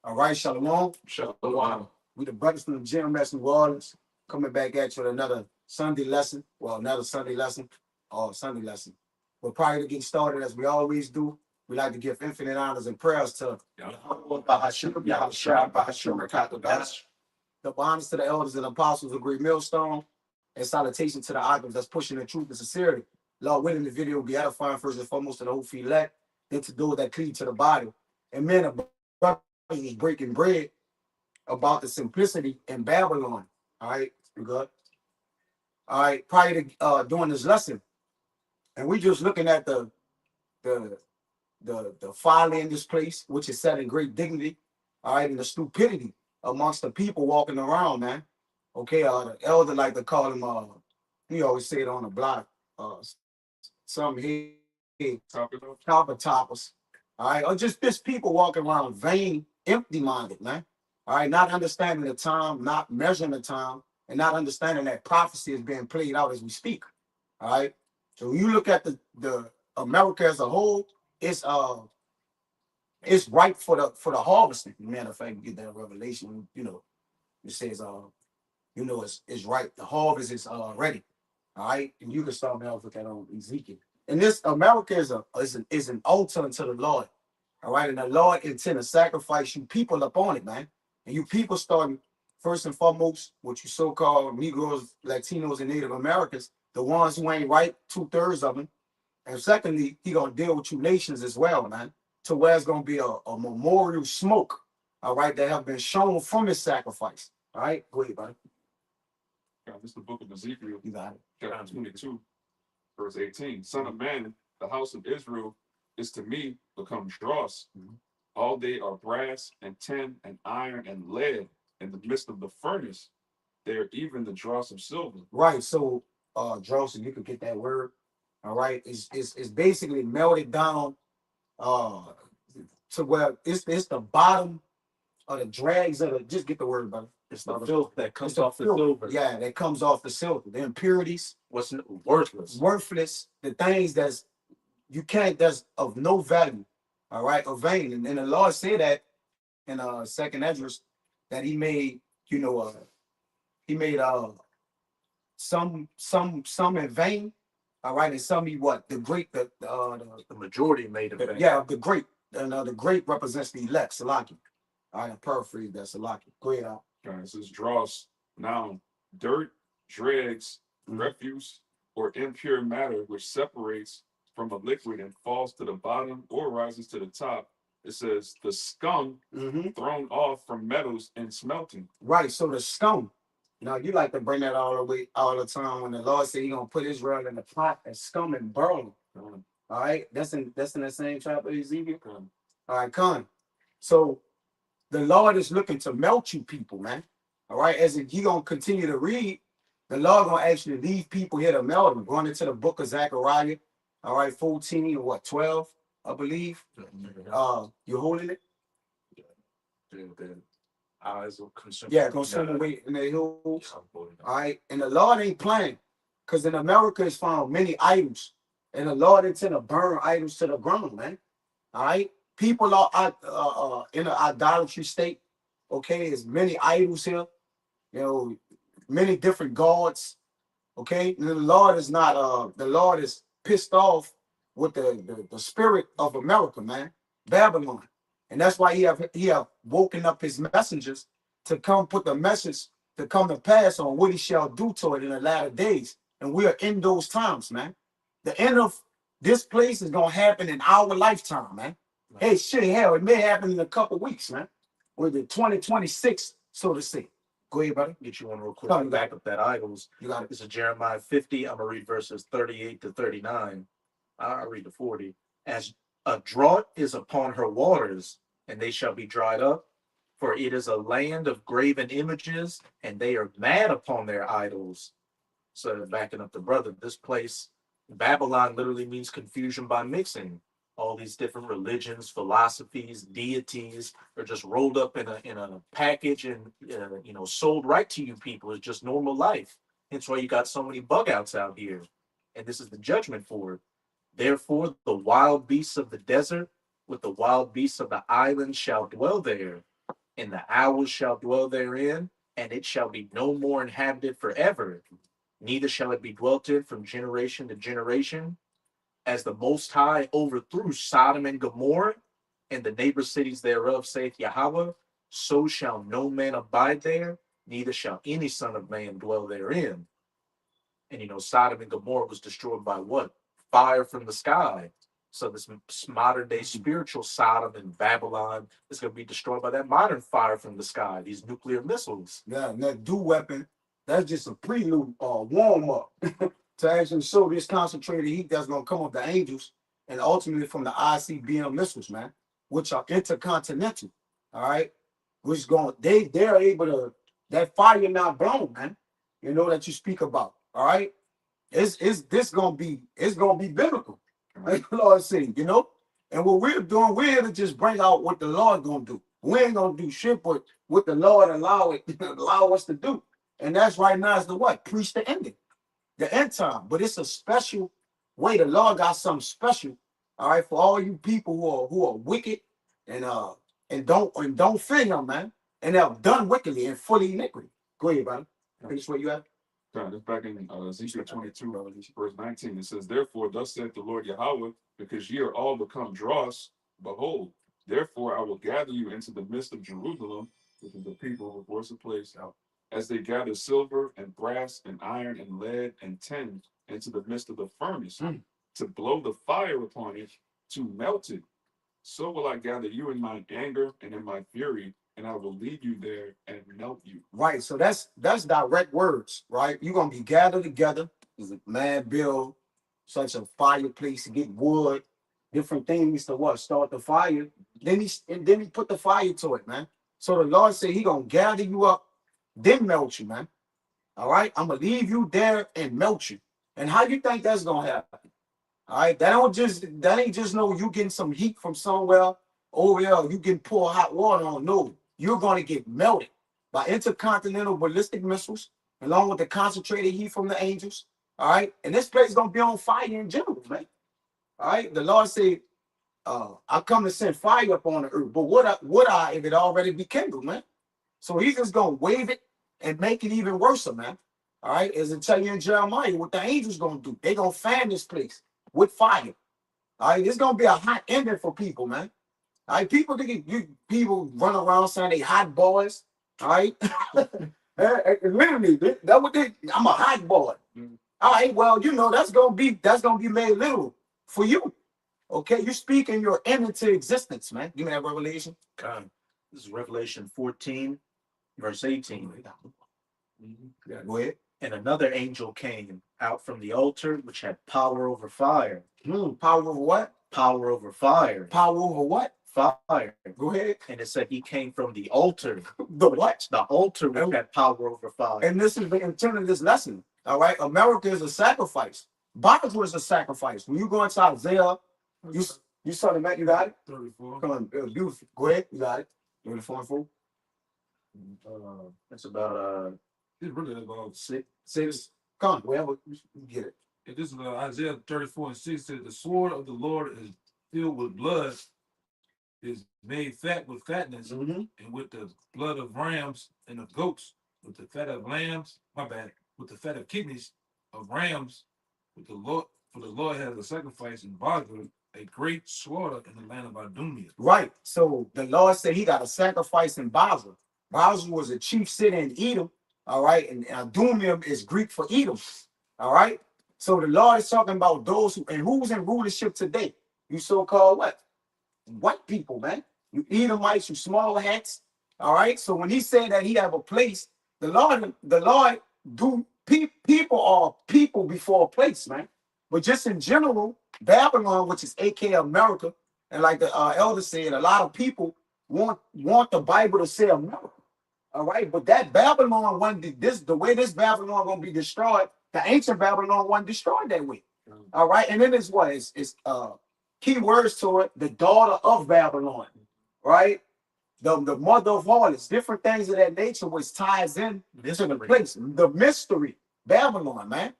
All right, Shalom. Shalom. We the brothers from the GMS New Orleans coming back at you with another Sunday lesson. Well, another Sunday lesson or Sunday lesson. But prior to getting started, as we always do, we like to give infinite honors and prayers to the honors to the elders and apostles of Great Millstone, and salutation to the items that's pushing the truth and sincerity. Lord willing, the video will be edifying first and foremost to the whole elect, then to those that cleave to the body. And men of brothers is breaking bread about the simplicity in Babylon. All right, we good. All right, prior to doing this lesson, and we just looking at the folly in this place, which is set in great dignity. All right, and the stupidity amongst the people walking around, man. Okay, the elder like to call him. He always say it on the block. Some head toppers. All right, or just people walking around vain, empty-minded, man. All right, not understanding the time, not measuring the time, and not understanding that prophecy is being played out as we speak. All right. So when you look at the America as a whole, it's ripe for the harvesting. Matter of fact, you get that revelation, it says it's right. The harvest is ready. All right. And you can start me off with that on Ezekiel. And this America is an altar unto the Lord. All right. And the Lord intend to sacrifice you people upon it, man. And you people starting first and foremost, what you so-called Negroes, Latinos, and Native Americans, the ones who ain't right, 2/3 of them. And secondly, he gonna deal with you nations as well, man. To where it's gonna be a memorial smoke, all right, that have been shown from his sacrifice. All right, go ahead, buddy. This is the book of Ezekiel, You got it. chapter 22, verse 18. Son of man, the house of Israel is to me become dross. All they are brass and tin and iron and lead in the midst of the furnace. They are even the dross of silver. Right. So, dross, if you could get that word, all right, it's basically melted down to where it's the bottom of the dregs of the, just get the word, brother. It's the filth that comes off the filth. silver. Yeah, that comes off the silver. The impurities, What's worthless. The things that's of no value. All right, or vain. And the Lord said that in second Esdras that he made, he made some in vain. All right, and some he what? The majority made of it. Yeah, the great. And the great represents the elect, Salaki. All right, I paraphrase that, Salaki. Go ahead, Al. This is dross. Now, dirt, dregs, refuse, or impure matter which separates from a liquid and falls to the bottom or rises to the top. It says the scum thrown off from metals and smelting. Right, so the scum. Now, you like to bring that all the time when the Lord said He's gonna put Israel in the pot and scum and burn. All right, that's in the same chapter of Ezekiel. All right, come. So the Lord is looking to melt you people, man. All right, as He gonna continue to read, the Lord gonna actually leave people here to melt them. Going into the book of Zechariah, all right, 14 or 12, I believe. You holding it? Eyes will consume. Yeah, gonna swim away in the hills. All right, and the Lord ain't playing, because in America is found many idols, and the Lord intend to burn idols to the ground, man. All right, people are in an idolatry state. Okay, there's many idols here, many different gods. Okay, and the Lord is not. The Lord is pissed off with the spirit of America, man, Babylon. And that's why he have woken up his messengers to come put the message to come to pass on what he shall do to it in the latter days. And we are in those times, man. The end of this place is gonna happen in our lifetime, man. Hey, shit, hell, it may happen in a couple weeks, man. With the 2026, so to say. Go ahead, brother. Get you one real quick. Back up that idols. You got it. This is Jeremiah 50. I'm gonna read verses 38 to 39. I'll read the 40. As a drought is upon her waters, and they shall be dried up, for it is a land of graven images, and they are mad upon their idols. So backing up the brother, this place, Babylon, literally means confusion by mixing. All these different religions, philosophies, deities are just rolled up in a package and sold right to you people. It's just normal life. That's why you got so many bug outs out here, and this is the judgment for it. Therefore, the wild beasts of the desert with the wild beasts of the island shall dwell there, and the owls shall dwell therein, and it shall be no more inhabited forever, neither shall it be dwelt in from generation to generation. As the Most High overthrew Sodom and Gomorrah and the neighbor cities thereof, saith Yahweh, so shall no man abide there, neither shall any son of man dwell therein. And Sodom and Gomorrah was destroyed by what? Fire from the sky. So this modern day spiritual Sodom and Babylon is going to be destroyed by that modern fire from the sky, these nuclear missiles. Yeah, and that dew weapon, that's just a prelude or warm up to actually show this concentrated heat that's gonna come with the angels and ultimately from the ICBM missiles, man, which are intercontinental. All right. Which going they're able to that fire not blown, man. That you speak about. All right. It's gonna be biblical. Like the Lord said, And what we're doing, we're here to just bring out what the Lord gonna do. We ain't gonna do shit, but what the Lord allow us to do. And that's right now is the what? Preach the ending, the end time. But it's a special way. The Lord got something special, all right, for all you people who are wicked and don't fear him, man, and have done wickedly and fully iniquity. Go ahead, brother. Finish what you have. It's back in Ezekiel 22, verse 19. It says, Therefore, thus saith the Lord Yahweh, because ye are all become dross, behold, therefore I will gather you into the midst of Jerusalem, which is the people of the worship place, as they gather silver and brass and iron and lead and tin into the midst of the furnace, to blow the fire upon it, to melt it. So will I gather you in my anger and in my fury, and I will lead you there and melt you. Right. So that's direct words, right? You're gonna be gathered together. There's a man build such a fireplace to get wood, different things to what? Start the fire. Then he put the fire to it, man. So the Lord said he gonna gather you up, then melt you, man. All right. I'm gonna leave you there and melt you. And how you think that's gonna happen? All right, that ain't just no you getting some heat from somewhere over there, you can pour hot water on. No, you're gonna get melted by intercontinental ballistic missiles, along with the concentrated heat from the angels. All right, and this place is gonna be on fire in general, man. All right, the Lord said, I come to send fire up on the earth, but would I if it already be kindled, man? So he's just gonna wave it and make it even worse, man. All right, as it tell you in Jeremiah, what the angels gonna do? They gonna fan this place with fire. All right, it's gonna be a hot ending for people, man. All right, people run around saying they hot boys. All right, literally, that what they. I'm a hot boy. All right, well, that's gonna be made literal for you. Okay, you speak and you're into existence, man. Give me that revelation. This is Revelation 14, verse 18. Yeah, go ahead. And another angel came out from the altar, which had power over fire. Power over what? Power over fire. Power over what? Fire. Go ahead. And it said he came from the altar. The what? The altar which had power over fire. And this is the intent of this lesson. All right. America is a sacrifice. Bible is a sacrifice. When you go into Isaiah, you saw the man, you got it? 34. Come on, beautiful. Go ahead, you got it. 34 and 4. It's about It's really about 6. Come on, wherever you get it. And this is Isaiah 34 and 6 says, the sword of the Lord is filled with blood, is made fat with fatness, and with the blood of rams and of goats, with the fat of lambs, with the fat of kidneys of rams, with the Lord, for the Lord has a sacrifice in Basra, a great slaughter in the land of Idumea. Right. So the Lord said he got a sacrifice in Basra. Basra was a chief city in Edom. All right. And Idumea is Greek for Edom. All right. So the Lord is talking about those who's in rulership today. You so-called what? White people, man. You Edomites, you small hats. All right. So when he said that he have a place, the Lord people are people before a place, man. But just in general, Babylon, which is AK America, and like the elder said, a lot of people want the Bible to say America. All right, but that Babylon one, the way this Babylon gonna be destroyed, the ancient Babylon wasn't destroyed that way. All right, and then it's key words to it: the daughter of Babylon, right? The mother of harlots, different things of that nature, which ties in to the place, the mystery, Babylon, man.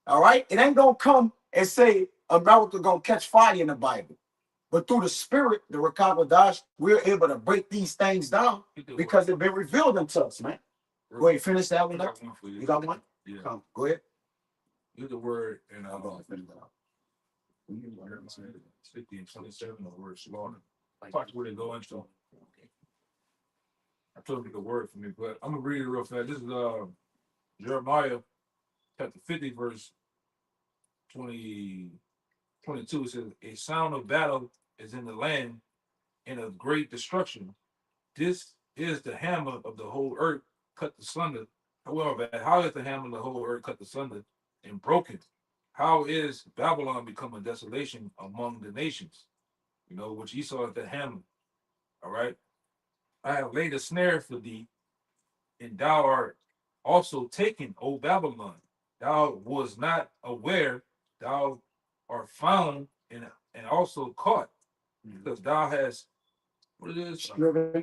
All right, it ain't gonna come and say America gonna catch fire in the Bible. But through the spirit, the Rakabadosh, we're able to break these things down because they've been revealed unto us, man. Go ahead, finish that I one up. got one for you. You got one? Yeah. Come, go ahead. Use the word and I'll go ahead and finish that up. 50 and 27, the word slaughter. Watch where they go into. I told you the word for me, but I'm gonna read it real fast. This is Jeremiah chapter 50, verse 20, 22. It says, a sound of battle is in the land and of great destruction. This is the hammer of the whole earth cut asunder. However, how is the hammer of the whole earth cut asunder and broken? How is Babylon become a desolation among the nations? You know, which Esau is the hammer. All right. I have laid a snare for thee, and thou art also taken, O Babylon. Thou was not aware, thou art found and also caught, because thou hast what it is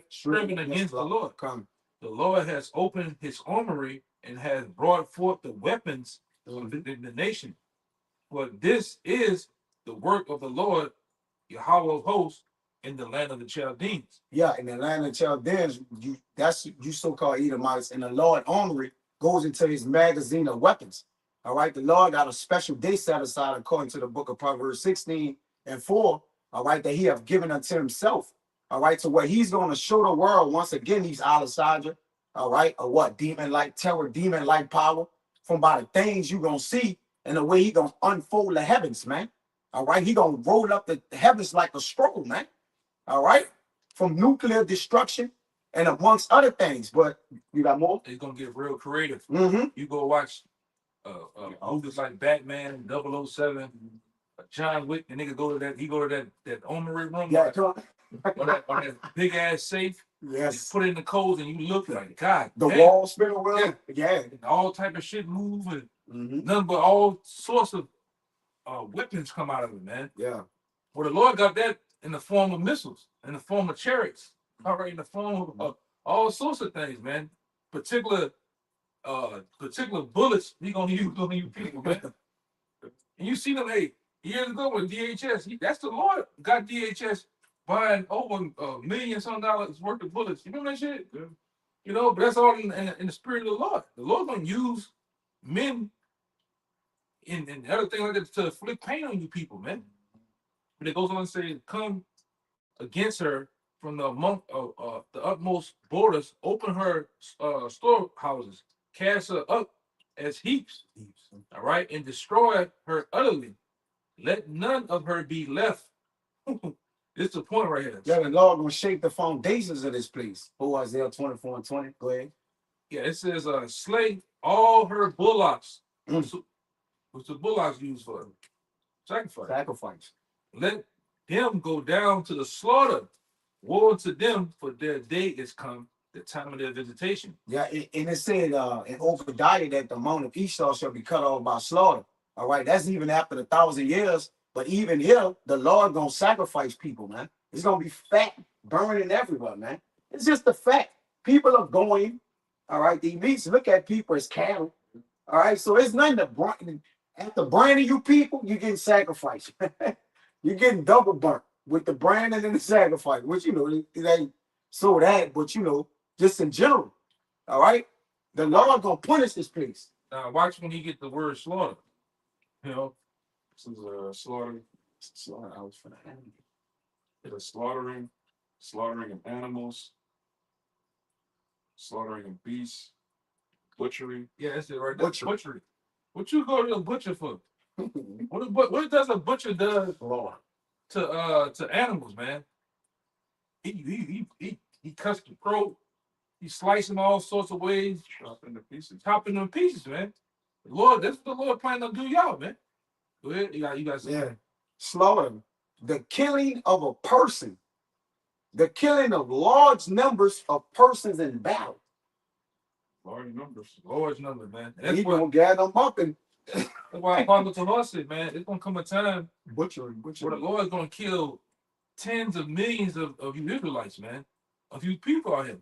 striven against the Lord. Come. The Lord has opened his armory and has brought forth the weapons of the nation. For this is the work of the Lord, Yahweh of hosts, in the land of the Chaldeans. Yeah, in the land of Chaldeans, that's you so-called Edomites, and the Lord armory goes into his magazine of weapons. All right, the Lord got a special day set aside according to the book of Proverbs 16 and 4. All right, that he have given unto himself. All right, so what he's going to show the world once again, he's Al-Sadra. All right, or what demon-like terror, demon-like power, from by the things you're gonna see and the way he gonna unfold the heavens, man. All right, he gonna roll up the heavens like a scroll, man. All right, from nuclear destruction and amongst other things. But you got more? It's gonna get real creative. Mm-hmm. You go watch movies like Batman, 007, John Wick, and nigga go to that, he go to that armory room, Yeah, or that big ass safe, yes. put it in the codes, and you look like, God, The damn, wall spinning wheel. Yeah. and all type of shit move, and Mm-hmm. nothing but all sorts of weapons come out of it, man. Yeah. Well, the Lord got that in the form of missiles, in the form of chariots, all right, in the form of all sorts of things, man. Particular bullets he gonna use on you people, man. And you see them, hey, years ago with DHS, that's the Lord got DHS buying over $1 million some dollars worth of bullets. You remember that shit? Yeah. You know, but that's all in the spirit of the Lord. The Lord gonna use men and other things like that to inflict pain on you people, man. But it goes on and say, come against her from the utmost borders, open her storehouses, cast her up as heaps, all right, and destroy her utterly. Let none of her be left. This is the point right here. Yeah, the Lord gonna shape the foundations of this place. Oh, Isaiah 24 and 20. Go ahead. Yeah, it says, slay all her bullocks. What's the bullocks used for? Sacrifice. Sacrifice. Let them go down to the slaughter. Woe to them, for their day is come, the time of their visitation. Yeah, and it said in Obadiah that the mount of Esau shall be cut off by slaughter. All right, that's even after the 1,000 years. But even here, the Lord gonna sacrifice people, man. It's gonna be fat burning everywhere, man. It's just the fact. People are going, all right. The elites look at people as cattle. All right, so it's nothing to brand. After branding you people, you're getting sacrificed. You're getting double burnt with the branding and the sacrifice, which you know it ain't so that, but you know, just in general. All right, the Lord gonna punish this place. Now watch when he get the word slaughter. You know, This is slaughtering. Slaughter house for the animal. It is slaughtering of animals, slaughtering of beasts, butchery. yeah, that's it right there. Butchery. Butchery. What you go to a butcher for? What does a butcher do Lord. to animals, man? He cuts the throat. He slices them all sorts of ways, Chopping the pieces. chopping them pieces, man. The Lord, that's what the Lord planning to do, y'all, man. Go ahead, you got something. Yeah, slaughter. The killing of a person, the killing of large numbers of persons in battle. Large numbers. Large number, man. He That's gonna gather them up and that's why Apostle Talon said, man, it's gonna come a time butchering. where the Lord's gonna kill tens of millions of you Israelites, man, of you people out here.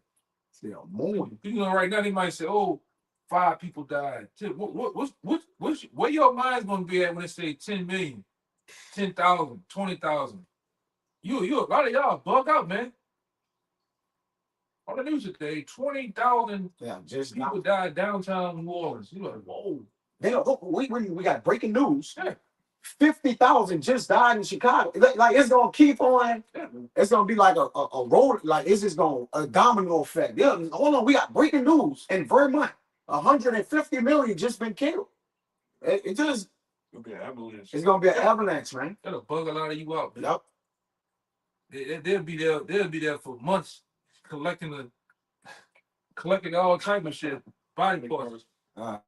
Yeah, more. You know, right now they might say, "Oh, 5 people died." What's where your mind's gonna be at when they say 10 million? 10,000, 20,000. You a lot of y'all bug out, man. On the news today, 20,000 Yeah, just people now. died downtown New Orleans. You like, whoa. We got breaking news. Yeah. 50,000 just died in Chicago. Like it's gonna keep on. Yeah. It's gonna be like a road. Like it's just gonna a domino effect. Yeah, hold on. We got breaking news in Vermont. 150 million just been killed. It just It'll be an avalanche. it's gonna be an avalanche, man. That'll bug a lot of you out, man. Yep. They'll be there. They'll be there for months, collecting all type of shit, body parts. Uh,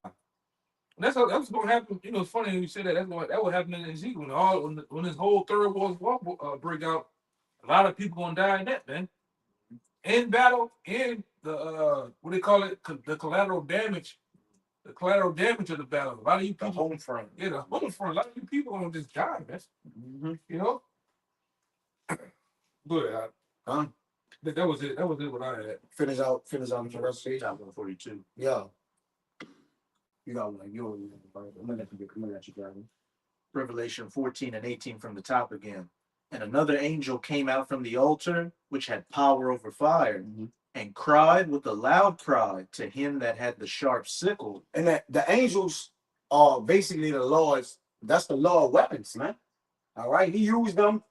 That's gonna happen. You know, it's funny when you say that. That would happen in Ezekiel. When this whole third world war break out, a lot of people gonna die in that, man. In battle, in the what they call it, the collateral damage. The collateral damage of the battle. A lot of you the people, home front. yeah, the home front. A lot of you people gonna just die, man. You know. But Huh? that was it. That was it. What I had. Finish out the rest page. Top 142. Yeah. You got one. I'm gonna let you grab it. Revelation 14 and 18 from the top again. And another angel came out from the altar, which had power over fire, and cried with a loud cry to him that had the sharp sickle. And that the angels are basically the Lord's. That's the Lord weapons, man. All right, He used them.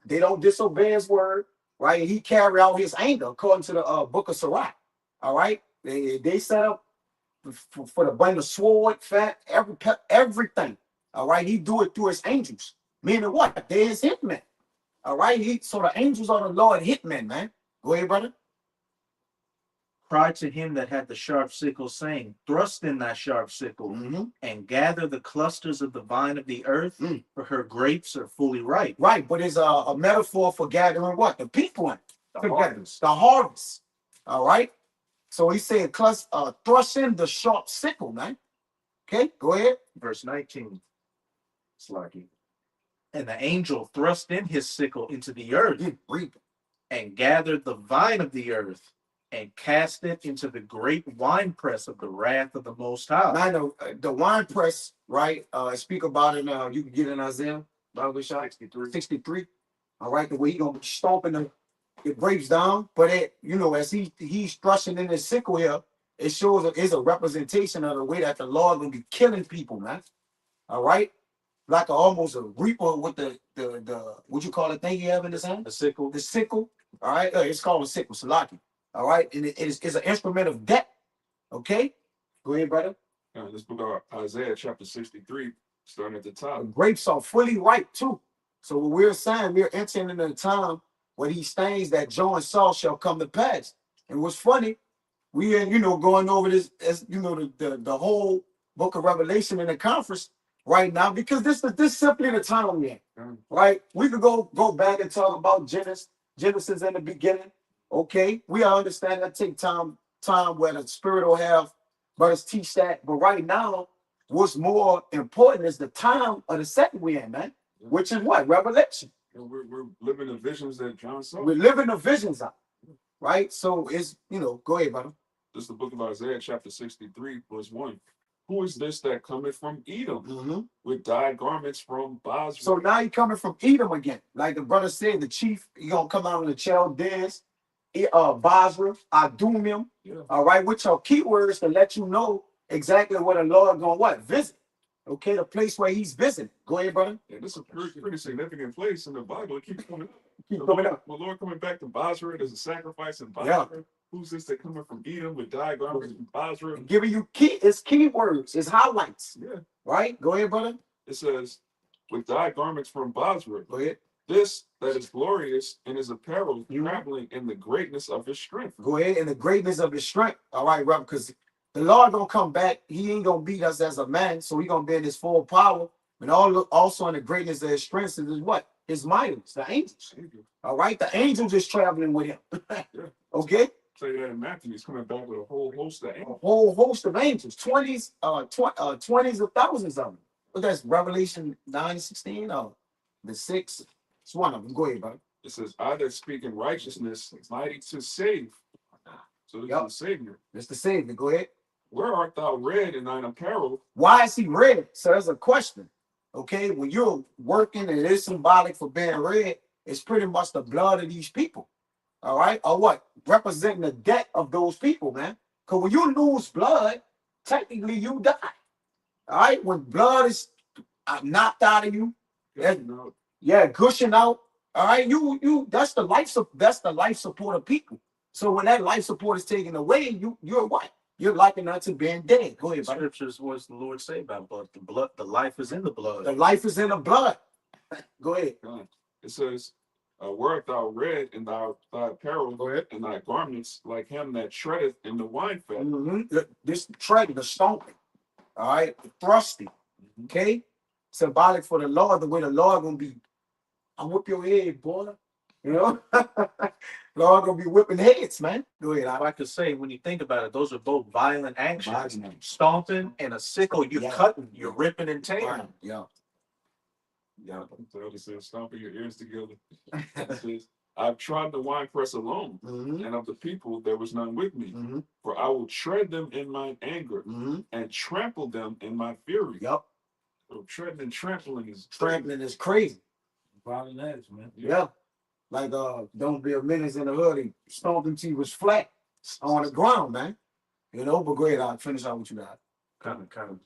They don't disobey His word, right? He carry out His anger according to the Book of Sirach. All right, they set up for the bring the sword, fat, everything. All right, He do it through His angels. Meaning what? They're His hitmen. All right, so the angels are the Lord hitmen, man. Go ahead, brother. Cried to him that had the sharp sickle, saying, Thrust in thy sharp sickle, and gather the clusters of the vine of the earth, for her grapes are fully ripe. Right, but it's a metaphor for gathering what? The people in The harvest. The harvest. All right. So He said, thrust in the sharp sickle, man. Okay, go ahead. Verse 19. Slarky. And the angel thrust in his sickle into the earth, Read. and gathered the vine of the earth, and cast it into the great winepress of the wrath of the Most High. Now, the wine press, right? Speak about it. You can get in Isaiah, Bible shot 63. All right, the way He gonna be stomping the grapes down, but as he's thrusting in his sickle here, it shows it's a representation of the way that the Lord gonna be killing people, man. All right, like almost a reaper with the what you call the thing you have in his hand, The sickle. the sickle. All right, it's called a sickle, salaki. All right, and it's an instrument of death. Okay, go ahead, brother. This book of Isaiah chapter 63, starting at the top. The grapes are fully ripe too. So what we're saying, we're entering in a time where these things that Joe and Saul shall come to pass. And what's funny, we are, going over this, as the whole book of Revelation in the conference right now, because this is simply the time we're in, right? We could go back and talk about Genesis in the beginning. Okay, we understand that take time where the Spirit will have brothers teach that. But right now, what's more important is the time of the second we're in, man, which is what? Revelation. And we're living the visions that John saw. We're living the visions out, right? So it's, go ahead, brother. This is the book of Isaiah chapter 63, verse 1. Who is this that cometh from Edom with dyed garments from Basra? So now you're coming from Edom again. Like the brother said, the chief, he gonna come out in the Chaldeans, Basra, Adumim, all right, which are keywords to let you know exactly what the Lord gonna visit. Okay, the place where He's visiting. Go ahead, brother. Yeah, this is a pretty significant place in the Bible. It keeps coming up. Keep coming up. The Lord coming back to Basra. There's a sacrifice in Basra. Yeah. Who's this that coming from Edom with dyed garments from Basra? Giving you keywords, it's highlights. Yeah. Right? Go ahead, brother. It says, with dyed garments from Basra. Go ahead. This that is glorious in His apparel, traveling in the greatness of His strength. Go ahead, in the greatness of His strength. All right, brother, because the Lord gonna come back. He ain't gonna beat us as a man, so He gonna be in His full power. And also in the greatness of His strength is what? His mightiness, the angels. All right, the angels is traveling with Him. Okay. Say that in Matthew, He's coming back with a whole host of angels. A whole host of angels, 20s of thousands of them. But that's Revelation 9:16. The 6. It's one of them. Go ahead, brother. It says, I that speak in righteousness, mighty to save. So this is the Savior. It's the Savior. Go ahead. Where art thou red in thine apparel? Why is He red? So there's a question. Okay, when you're working and it's symbolic for being red, it's pretty much the blood of these people. All right, or what? Representing the death of those people, man. Because when you lose blood, technically you die. All right, when blood is knocked out of you, that, yeah, gushing out. All right, you that's the life support of people. So when that life support is taken away, you're what? You're likened unto being dead. Go ahead, buddy. Scriptures, what does the Lord say about blood? The life is in the blood. The life is in the blood. Go ahead. It says, "Wert thou red in thy apparel, Go ahead. and thy garments like him that treadeth in the wine fat." This treading, the stomping. All right, the thrusting. Okay, symbolic for the Lord. The way the Lord gonna be, I whip your head, boy. You know, Lord gonna be whipping heads, man. Go ahead. If I could say, when you think about it, those are both violent actions. Violent. Stomping and a sickle, you're Yeah. cutting, you're ripping and tearing. Yeah. Yeah, the other says, "Stomping your ears together." It says, "I've trod the winepress alone, and of the people there was none with me. For I will tread them in mine anger, and trample them in my fury." Yep. So treading and trampling is Trampling is crazy. Violent acts, man. Yeah. Like don't be a menace in the hood and stomp until you was flat on the ground, man. You know, but go ahead, I'll finish out what you got. Kind of.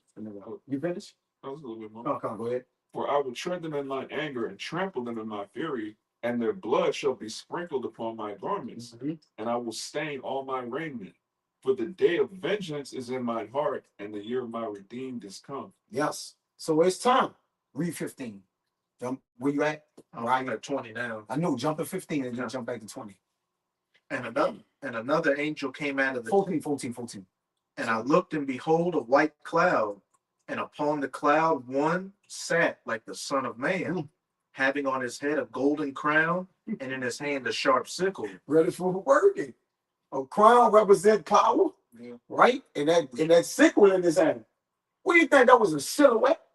You finished? That was a little bit more. Oh, come on, go ahead. "For I will tread them in mine anger, and trample them in my fury, and their blood shall be sprinkled upon my garments, and I will stain all my raiment. For the day of vengeance is in my heart, and the year of my redeemed is come." Yes. So it's time. Read 15. Jump where you at? I'm at 20 now. I know, jump to 15 and then jump back to 20. And another angel came out of the 14. And I looked, and behold, a white cloud, and upon the cloud one sat like the Son of Man, having on his head a golden crown, and in his hand a sharp sickle. Ready for working. A crown represents power, right? And that sickle in his hand. What do you think? That was a silhouette?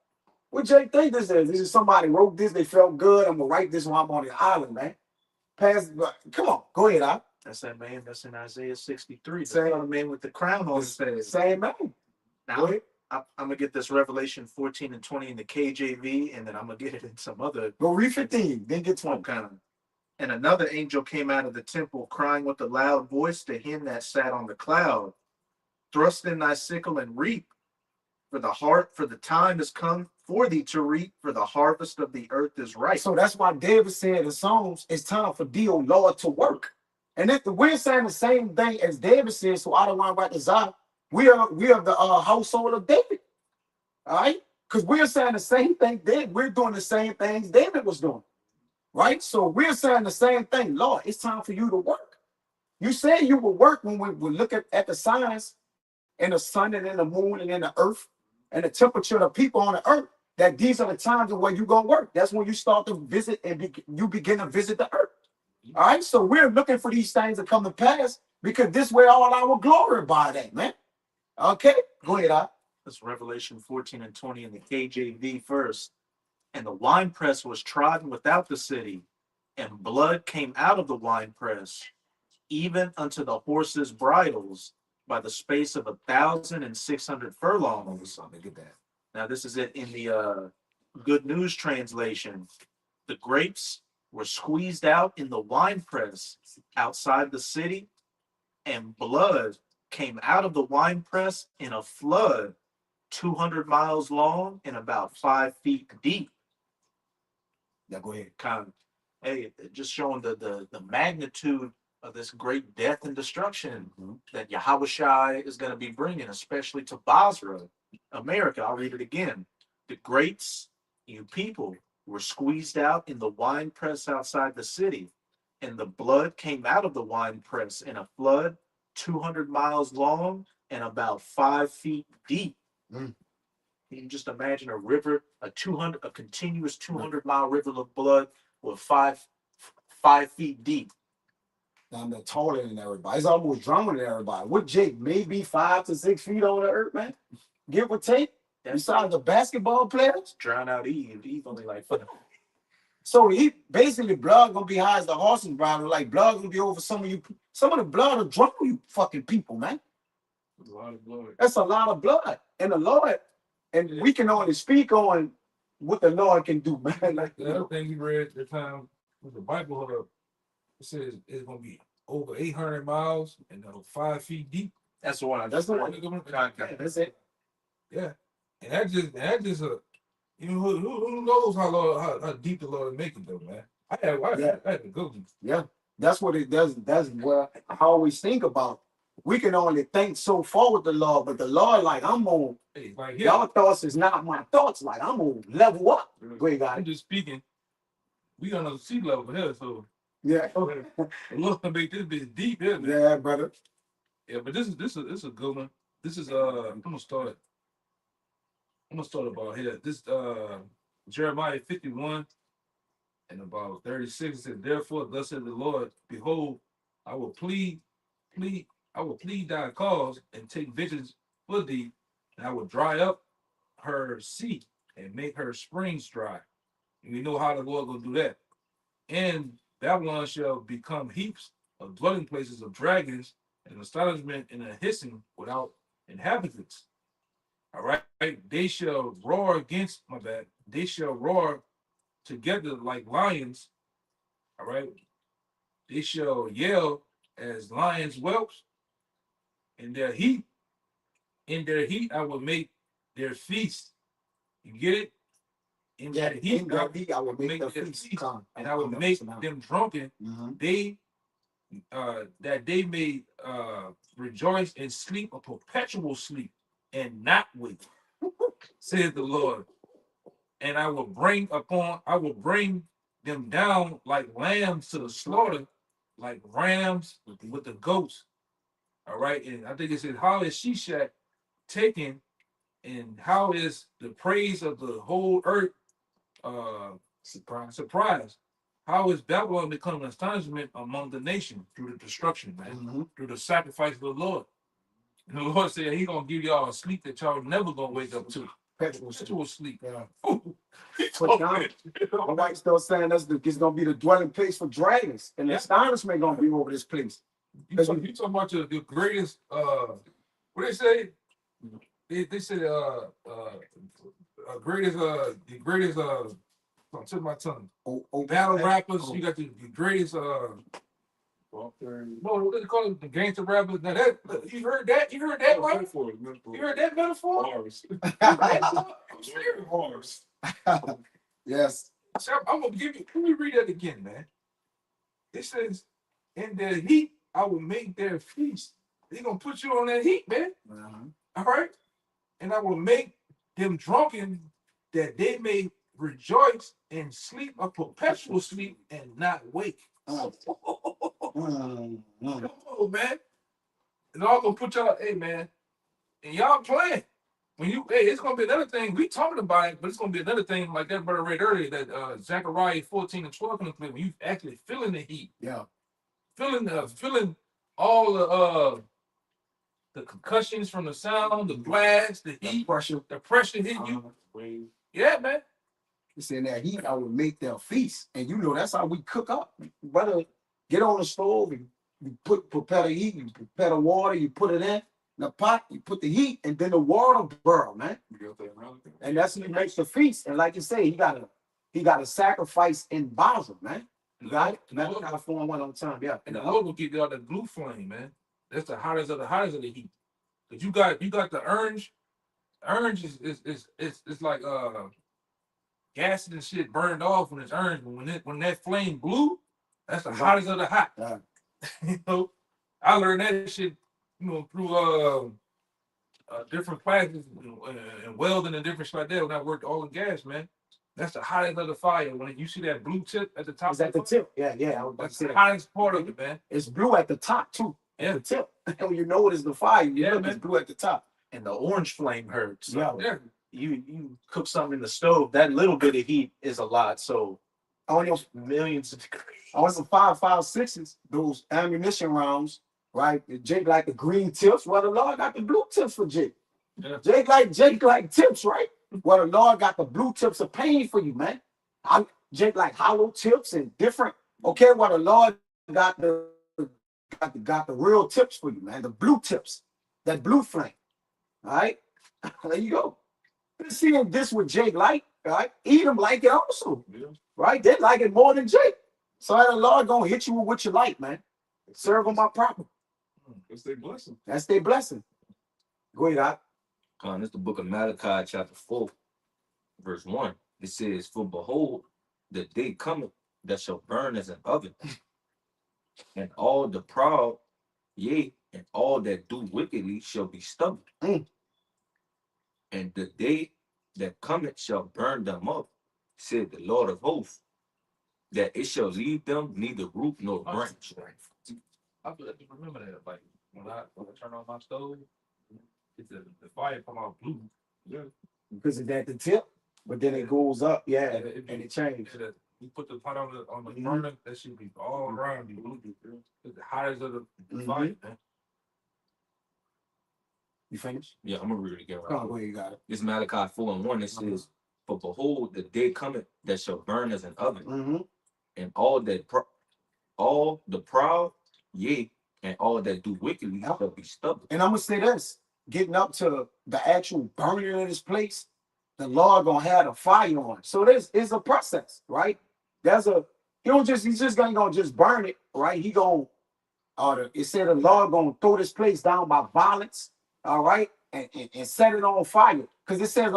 What Jay think this is? This is somebody wrote this, they felt good. I'm gonna write this while I'm on the island, man. Come on, go ahead, Al. That's that man that's in Isaiah 63. The Same. Son of Man with the crown on his head. Same man. Now, Go ahead. I'm gonna get this Revelation 14 and 20 in the KJV, and then I'm gonna get it in some other Go read 15, then get 20. kind of. And another angel came out of the temple, crying with a loud voice to him that sat on the cloud, "Thrust in thy sickle and reap, for the time is come for thee to reap, for the harvest of the earth is ripe." So that's why David said in Psalms, it's time for thee, O Lord, to work. And if we're saying the same thing as David said, so I don't want to write this out. We are the household of David. All right? Because we're saying the same thing. We're doing the same things David was doing. Right? So we're saying the same thing. Lord, it's time for you to work. You said you will work when we look at the signs and the sun and in the moon and in the earth and the temperature of the people on the earth, that these are the times of where you're going to work. That's when you start to visit and you begin to visit the earth. All right, so we're looking for these things to come to pass because this way all our glory by that, man. Okay, go ahead, Al. That's Revelation 14 and 20 in the KJV first. "And the winepress was trodden without the city, and blood came out of the winepress, even unto the horses' bridles, by the space of 1,600 furlongs." Get that. Now, this is it in the Good News translation. "The grapes were squeezed out in the winepress outside the city, and blood came out of the winepress in a flood 200 miles long and about 5 feet deep." Yeah, go ahead. Kind of, hey, just showing the magnitude of this great death and destruction that Yahushua is going to be bringing, especially to Basra, America. I'll read it again. "The grapes, you people, were squeezed out in the wine press outside the city, and the blood came out of the wine press in a flood 200 miles long and about 5 feet deep." Can you just imagine a river, a continuous 200-mile river of blood with 5 feet deep? I'm taller than everybody. It's almost drowning everybody. What Jake? Maybe 5 to 6 feet on the earth, man. Give or take. Besides the basketball players, Drown out Eve. Eve only like 5. so he basically blood gonna be high as the horse's bridle. Like blood gonna be over some of you. Some of the blood will drown you fucking people, man. There's a lot of blood. That's a lot of blood. And the Lord, and we can only speak on what the Lord can do, man. Like, The other thing we read at the time with the Bible, it says it's gonna be over 800 miles and 5 feet deep. That's the one I that's just the read. one. Okay. That's it. Yeah, and that just you know who knows how deep the Lord is making though, man. I had to go. Yeah, that's what it does. That's what I always think about. We can only think so far with the Lord, but the Lord, like, I'm on. Hey, like Y'all thoughts is not my thoughts. Like, I'm on level up. Great I'm guy. just speaking. We on a sea level here, so Yeah. the Lord can make this bitch deep here, man. Yeah, brother. Yeah, but this is a good one. This is I'm gonna start about here. This Jeremiah 51 and about 36 said, therefore, thus said the Lord, behold, I will plead thy cause and take vengeance for thee, and I will dry up her sea and make her springs dry. And we know how the Lord will do that. And Babylon shall become heaps of dwelling places of dragons, and astonishment and a hissing without inhabitants. All right. They shall roar against my bad. They shall roar together like lions. All right. They shall yell as lions whelps. In their heat, I will make their feast. You get it? In Yeah, their heat, in that heat, I will make the their feast feast, come. and I will make them drunken. Mhm. They that they may rejoice and sleep a perpetual sleep and not wake, says the Lord. And I will bring them down like lambs to the slaughter, like rams with the goats. All right. And I think it says, how is Shishak taken, and how is the praise of the whole earth surprised? How is Babylon become an astonishment among the nations through the destruction, man, Mhm. through the sacrifice of the Lord? And the Lord said He gonna give y'all a sleep that y'all never gonna wake up to. Perpetual sleep. Yeah. Ooh. But now, the white still saying it's gonna be the dwelling place for dragons, and the Yeah. astonishment gonna be over this place. You talking about the greatest what they say? They said greatest the greatest on tip of my tongue. Battle rappers, you got the greatest no, what do they call it? The gangster rappers. Now that you heard that? You heard that, right? You heard that metaphor? Bars. I'm serious. Bars. Yes. So I'm gonna give you. Let me read that again, man. It says, "In their heat, I will make their feast." They're gonna put you on that heat, man. All right, and I will make them drunken, that they may rejoice and sleep a perpetual sleep and not wake. Come on, man. And all gonna put y'all, hey, man, and y'all playing. When you, hey, it's gonna be another thing. We talking about it, but it's gonna be another thing like that brother read earlier that Zechariah 14 and 12 gonna play when you actually feeling the heat, Yeah. feeling all the concussions from the sound, the blast, the heat, the pressure hit you. Yeah, man. It's in that heat, I will make their feast. And you know that's how we cook up. Brother, get on the stove and you prepare the heat, you prepare the water, you put it in the pot, you put the heat, and then the water burn, man. And that's what makes the feast. And like you say, he got a sacrifice in Basel, man. You got it? That's how I form one on time. Yeah. And the Lord will give you all the glue flame, man. That's the hottest of the heat. Cause you got the orange. Orange is like gas and shit burned off when it's orange. But when that flame blue, that's the hottest of the hot. Yeah. You know, I learned that shit, through different classes and welding and different shit like that when I worked oil and gas, man. That's the hottest of the fire. When you see that blue tip at the top, It's at the tip. Yeah. I was about that's to say the that. hottest part of it, man. It's blue at the top too. Yeah. At the tip. And you know it is the fire. You look, man. it's blue at the top. And the orange flame hurts. Yeah. Yeah. You cook something in the stove, that little bit of heat is a lot. So On your millions of degrees. on some 5.56s, those ammunition rounds, right? Jake like the green tips. Well, the Lord got the blue tips for Jake. Yeah. Jake like tips, right? Well, the Lord got the blue tips of pain for you, man. Jake like hollow tips and different. Okay, well, the Lord got the real tips for you, man. The blue tips, that blue flame. All right, there you go. Been seeing this with Jake Light. right? Edom like it also, Yeah. right? They like it more than Jake. So the Lord gonna hit you with what you like, man. Serve them my proper. That's their blessing. That's their blessing. Go ahead, Doc. It's the book of Malachi, chapter 4, verse 1. It says, "For behold, the day cometh that shall burn as an oven, and all the proud, yea, and all that do wickedly shall be stubble. Mm. And the day that cometh shall burn them up, said the Lord of hosts, that it shall leave them neither root nor branch." I just remember that. Like when I turn on my stove, it's the fire come out blue. Yeah. Because it's at the tip, but then it goes up, yeah, And it- and it changes. You put the pot on the Mhm. burner, that should be all around you. Blue. It's the hottest of the Mhm. fire, man. You finished? Yeah, I'm gonna read it again. Come on, go ahead, you got it. It's Malachi 4 and 1. It says, "For behold, the day cometh that shall burn as an oven, Mm-hmm. and all all the proud, yea, and all that do wickedly Yep. shall be stubble." And I'm gonna say this: getting up to the actual burning of this place, the Lord gonna have the fire on. So this is a process, right? There's a he's just gonna just burn it, right? He gonna it said the Lord gonna throw this place down by violence, all right, and set it on fire. Because it says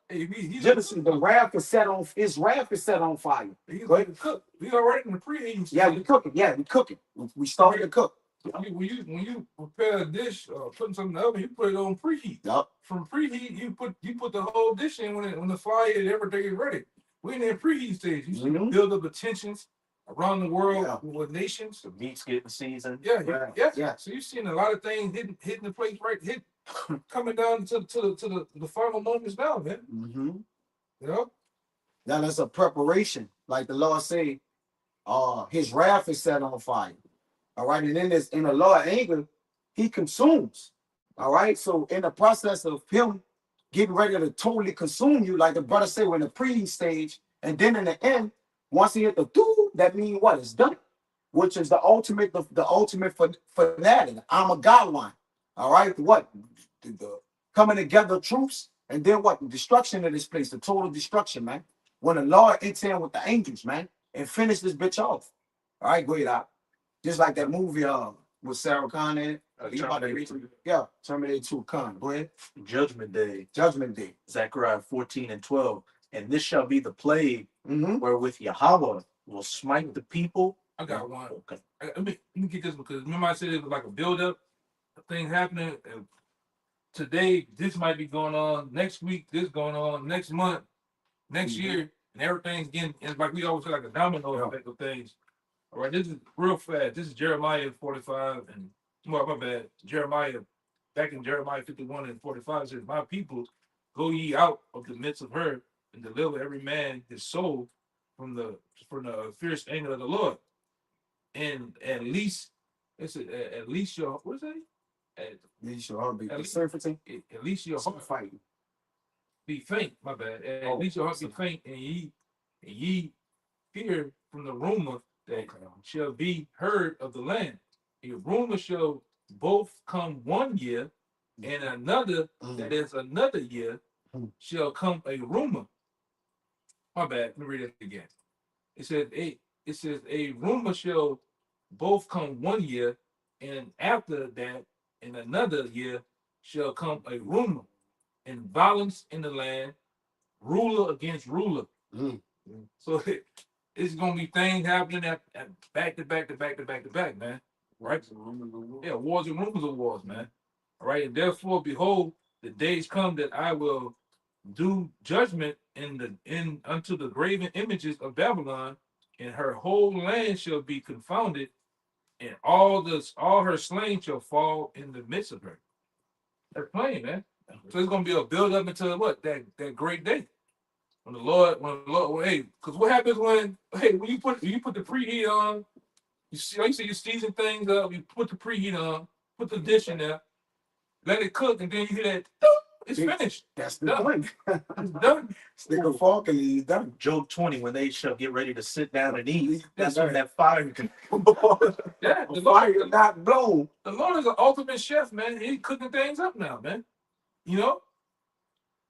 Hey, he's Genesis, the wrath is set on his wrath is set on fire. He's Go ahead. like cook. We already in the preheat. Yeah, we cooking. Yeah, we cooking. We started to cook. When you prepare a dish, putting something in the oven, you put it on preheat. Yup. From preheat, you put the whole dish in when the fire and everything is ready. We're in that preheat stage. You see the Mhm. build up of tensions around the world Yeah. with nations. The meat's getting seasoned. Yeah, Right. yeah. Yeah. So you've seen a lot of things hitting the place coming down to the final moments now, man. Mm-hmm. You know? Now that's a preparation, like the Lord say, his wrath is set on fire. All right, and in the Lord anger, he consumes. All right, so in the process of him getting ready to totally consume you, like the brother said, we're in the pre stage, and then in the end, once he hit the do, that means what? It's done, which is the ultimate, the ultimate for that. And I'm a God one. All right, what? The coming together troops, and then what? The destruction of this place, the total destruction, man. When the Lord enter in with the angels, man, and finish this bitch off. All right, go ahead out. Just like that movie with Sarah Connor in it. Terminator 2. Yeah, Terminator 2. Con, go ahead. Judgment Day, Judgment Day. Zechariah 14 and 12. And this shall be the plague Mm-hmm. wherewith Yahweh will smite the people. I got one. Okay. Let me get this because remember I said it was like a build up, a thing happening. And today, this might be going on. Next week, this going on. Next month, next year, and everything's getting. It's like we always say, like a domino effect of things. All right, this is real fast. This is Jeremiah 45 and well, my bad. Jeremiah, back in Jeremiah 51 and 45 it says, "My people, go ye out of the midst of her and deliver every man his soul from the fierce anger of the Lord." And at least it's at least your what's that? At Your heart be At least- surfacing. at least your Some heart fighting. be faint. My bad. At least your heart be faint, and ye hear from the rumor that shall be heard of the land. A rumor shall both come 1 year, and another that is another year shall come a rumor. My bad. Let me read it again. It says a rumor shall both come 1 year, and after that, in another year shall come a rumor, and violence in the land, ruler against ruler. Mm. So it's gonna be things happening at back to back to back to back to back, man. Right? Yeah, wars and rumors of wars, man. All right, and therefore, behold, the days come that I will do judgment in unto the graven images of Babylon, and her whole land shall be confounded, and all her slain shall fall in the midst of her. That's plain, man. So it's gonna be a build up into what that great day. When the Lord, well, hey, because what happens when you put the preheat on, you see, like you say, you season things up, you put the preheat on, put the dish in there, let it cook, and then you hear that, it's finished. That's the Done. point. It's done. Stick a fork and he's done. Job 20, when they shall get ready to sit down and eat, that's Right. when that fire can. Yeah, The fire not blown. the Lord is an ultimate chef, man. He's cooking things up now, man. You know?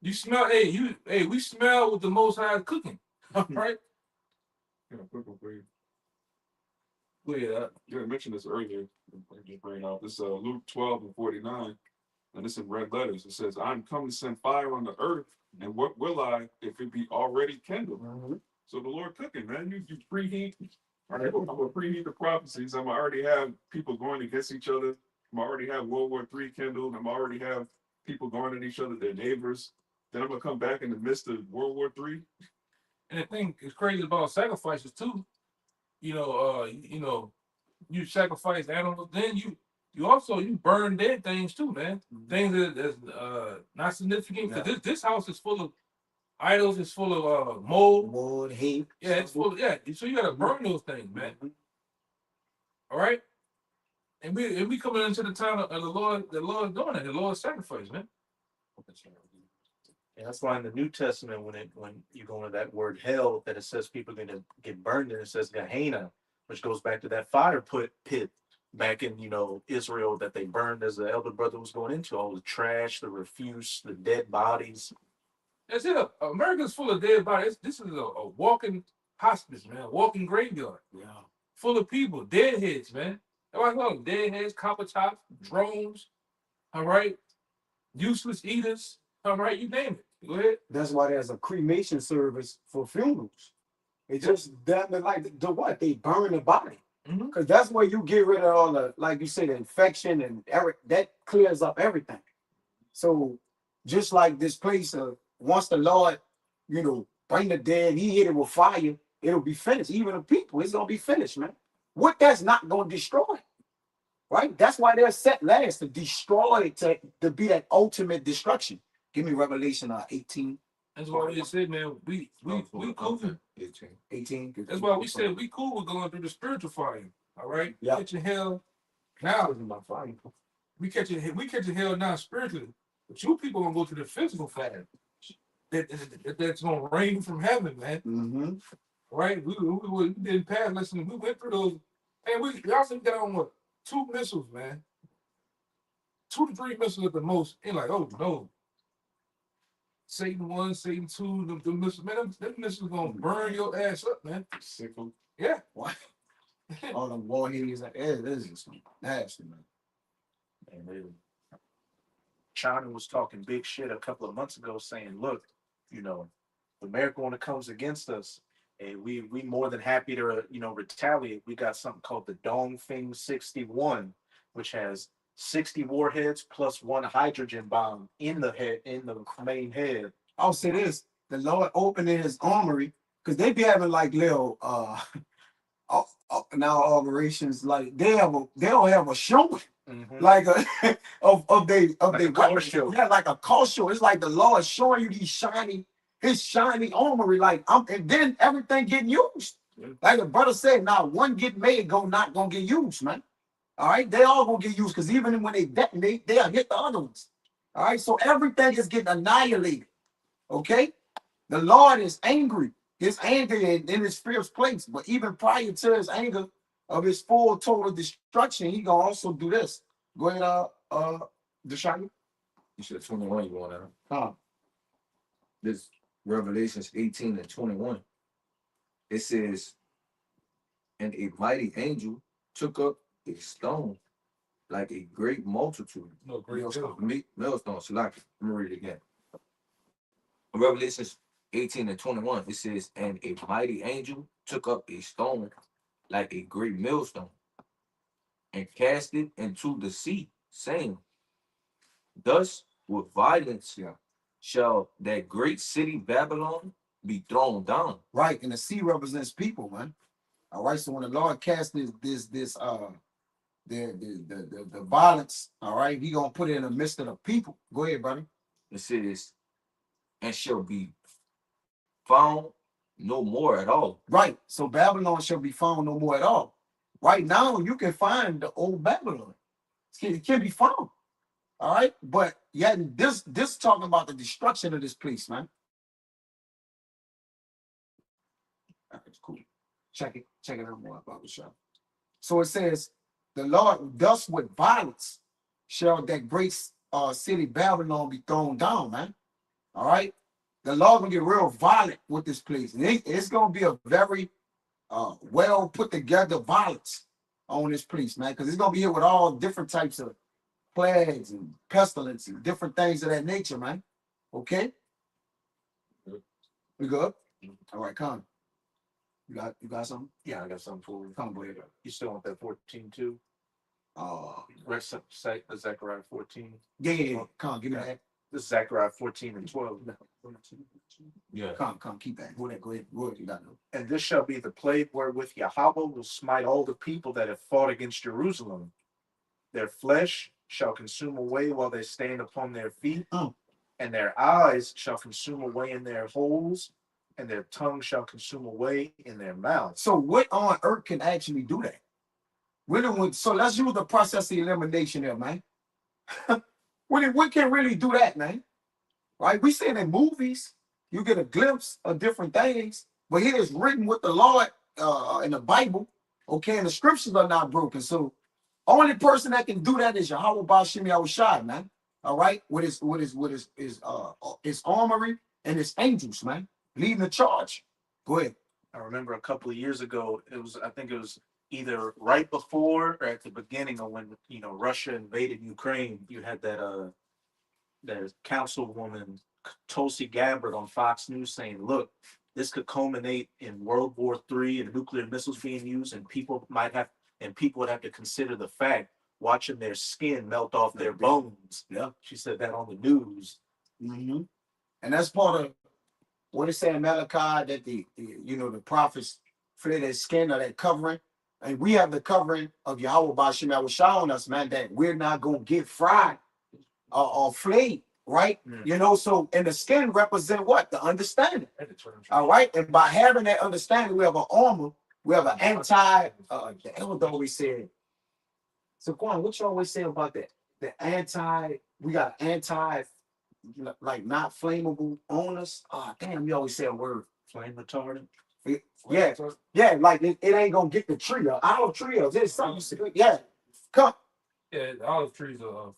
You smell, hey, we smell what the Most High is cooking. All right? Yeah, quick one for you. Go ahead. Yeah, I mentioned this earlier. I just bring it out. This Luke 12:49, and it's in red letters. It says, "I'm come to send fire on the earth, and what will I if it be already kindled?" So the Lord cooking, man. You preheat. All right, I'm gonna preheat the prophecies. I'm gonna already have people going against each other. I'm already have World War III kindled. I'm already have people going at each other, their neighbors. Then I'm gonna come back in the midst of World War III. And the thing is crazy about sacrifices too. You sacrifice animals, then you also you burn dead things too, man. Things that's not significant. Because this house is full of idols, it's full of mold. Wood, hate. Yeah, it's full of, yeah. So you gotta burn those things, man. All right? And we coming into the time of the Lord doing it, the Lord's sacrifice, man. And that's why in the New Testament, when you go into that word hell, that it says people are gonna get burned, and it says Gehenna, which goes back to that fire pit back in Israel that they burned as the elder brother was going into, all the trash, the refuse, the dead bodies. That's it. America's full of dead bodies. This is a walking hospice, man, a walking graveyard. Yeah. Full of people, deadheads, man. That's why I call them deadheads, copper tops, drones, all right? Useless eaters, all right? You name it. Go ahead. That's why there's a cremation service for funerals. It's just that, like the what? They burn the body. Because that's where you get rid of all the, like you said, the infection and that clears up everything. So just like this place, once the Lord, bring the dead, he hit it with fire, it'll be finished. Even the people, it's gonna be finished, man. What that's not gonna destroy, right? That's why they're set last to destroy it, to be that ultimate destruction. Give me Revelation 18. That's why we said, man, we cool. 18. That's why we said we cool with going through the spiritual fire. All right? Yeah. Catching hell now. We catching hell now spiritually. But you people gonna go to the physical fire. That's gonna rain from heaven, man. Right? We didn't pass. Listen, we went through those, and we also got on what 2 missiles, man. 2 to 3 missiles at the most. And like, oh no. Satan 1, Satan 2, the missiles, man, them missiles gonna burn your ass up, man. Sickle. Yeah. What? All the warheads, like, this is nasty, man. And China was talking big shit a couple of months ago, saying, "Look, if America when it comes against us, and we more than happy to retaliate. We got something called the Dongfeng 61, which has 60 warheads plus 1 hydrogen bomb in the main head." I'll say this: the Lord opening His armory, because they be having like little now operations, like they'll have a show, like of they color show. Yeah, like a car show. It's like the Lord showing you His shiny armory, like and then everything getting used. Like the brother said, now one get made, not gonna get used, man. All right, they all gonna get used, because even when they detonate, they'll hit the other ones. All right, so everything is getting annihilated. Okay, the Lord is angry. His anger in His fierce place, but even prior to His anger of His full total destruction, He gonna also do this. Go ahead, Deshaun. You said 21 you want to. This Revelations 18 and 21. It says, "And a mighty angel took up a stone like a great multitude." No, great Millstone. So like, let me read it again. Revelations 18 and 21. It says, "And a mighty angel took up a stone like a great millstone and cast it into the sea, saying, Thus with violence shall that great city Babylon be thrown down." Right, and the sea represents people, man. All right, so when the Lord casts the violence, all right, He gonna put it in the midst of the people. Go ahead, buddy. It says, "And shall be found no more at all." Right, so Babylon shall be found no more at all. Right now, you can find the old Babylon. It can be found. All right, but yeah, this talking about the destruction of this place, man. That's cool. Check it out more about the show. So it says, "The Lord, thus with violence shall that great city Babylon be thrown down," man. All right, the Lord gonna get real violent with this place, and it's gonna be a very well put together violence on this place, man, because it's gonna be here with all different types of plagues and pestilence and different things of that nature, man. Okay, we good? All right, come. You got something? Yeah, I got something for you. Come, boy. You still want that 14 too? Rest of Zechariah 14. Yeah. Come, give me that. This is Zechariah 14 and 12. Yeah. Come, keep that. Go ahead. You got no. And this shall be the plague wherewith Yahweh will smite all the people that have fought against Jerusalem. Their flesh shall consume away while they stand upon their feet, and their eyes shall consume away in their holes, and their tongue shall consume away in their mouths. So what on earth can actually do that? So let's use the process of elimination there, man. What can really do that, man? Right? We see it in movies. You get a glimpse of different things, but here it's written with the Lord in the Bible. Okay, and the scriptures are not broken. So only person that can do that is Yahweh Bashim Yahushai, man. All right, with his armory and his angels, man, leading the charge. Go ahead. I remember a couple of years ago, I think it was either right before or at the beginning of when Russia invaded Ukraine. You had that councilwoman Tulsi Gabbard on Fox News saying, "Look, this could culminate in World War III and nuclear missiles being used, and people would have to consider the fact watching their skin melt off their bones." Yeah, she said that on the news. Mm-hmm. And that's part of what it said in Malachi that the prophets fled their skin or that covering. And we have the covering of Yahweh Bashim Yahushai showing us, man, that we're not going to get fried or flayed, right? So, and the skin represent what? The understanding. All right. And by having that understanding, we have an armor, we have an the elder always said. So, Quan, what you always say about that? We got like not flammable on us. Oh, damn, you always say a word. Flame retardant. Yeah, like it ain't gonna get the tree up. Olive tree up. There's something. Yeah, come. Yeah, olive trees are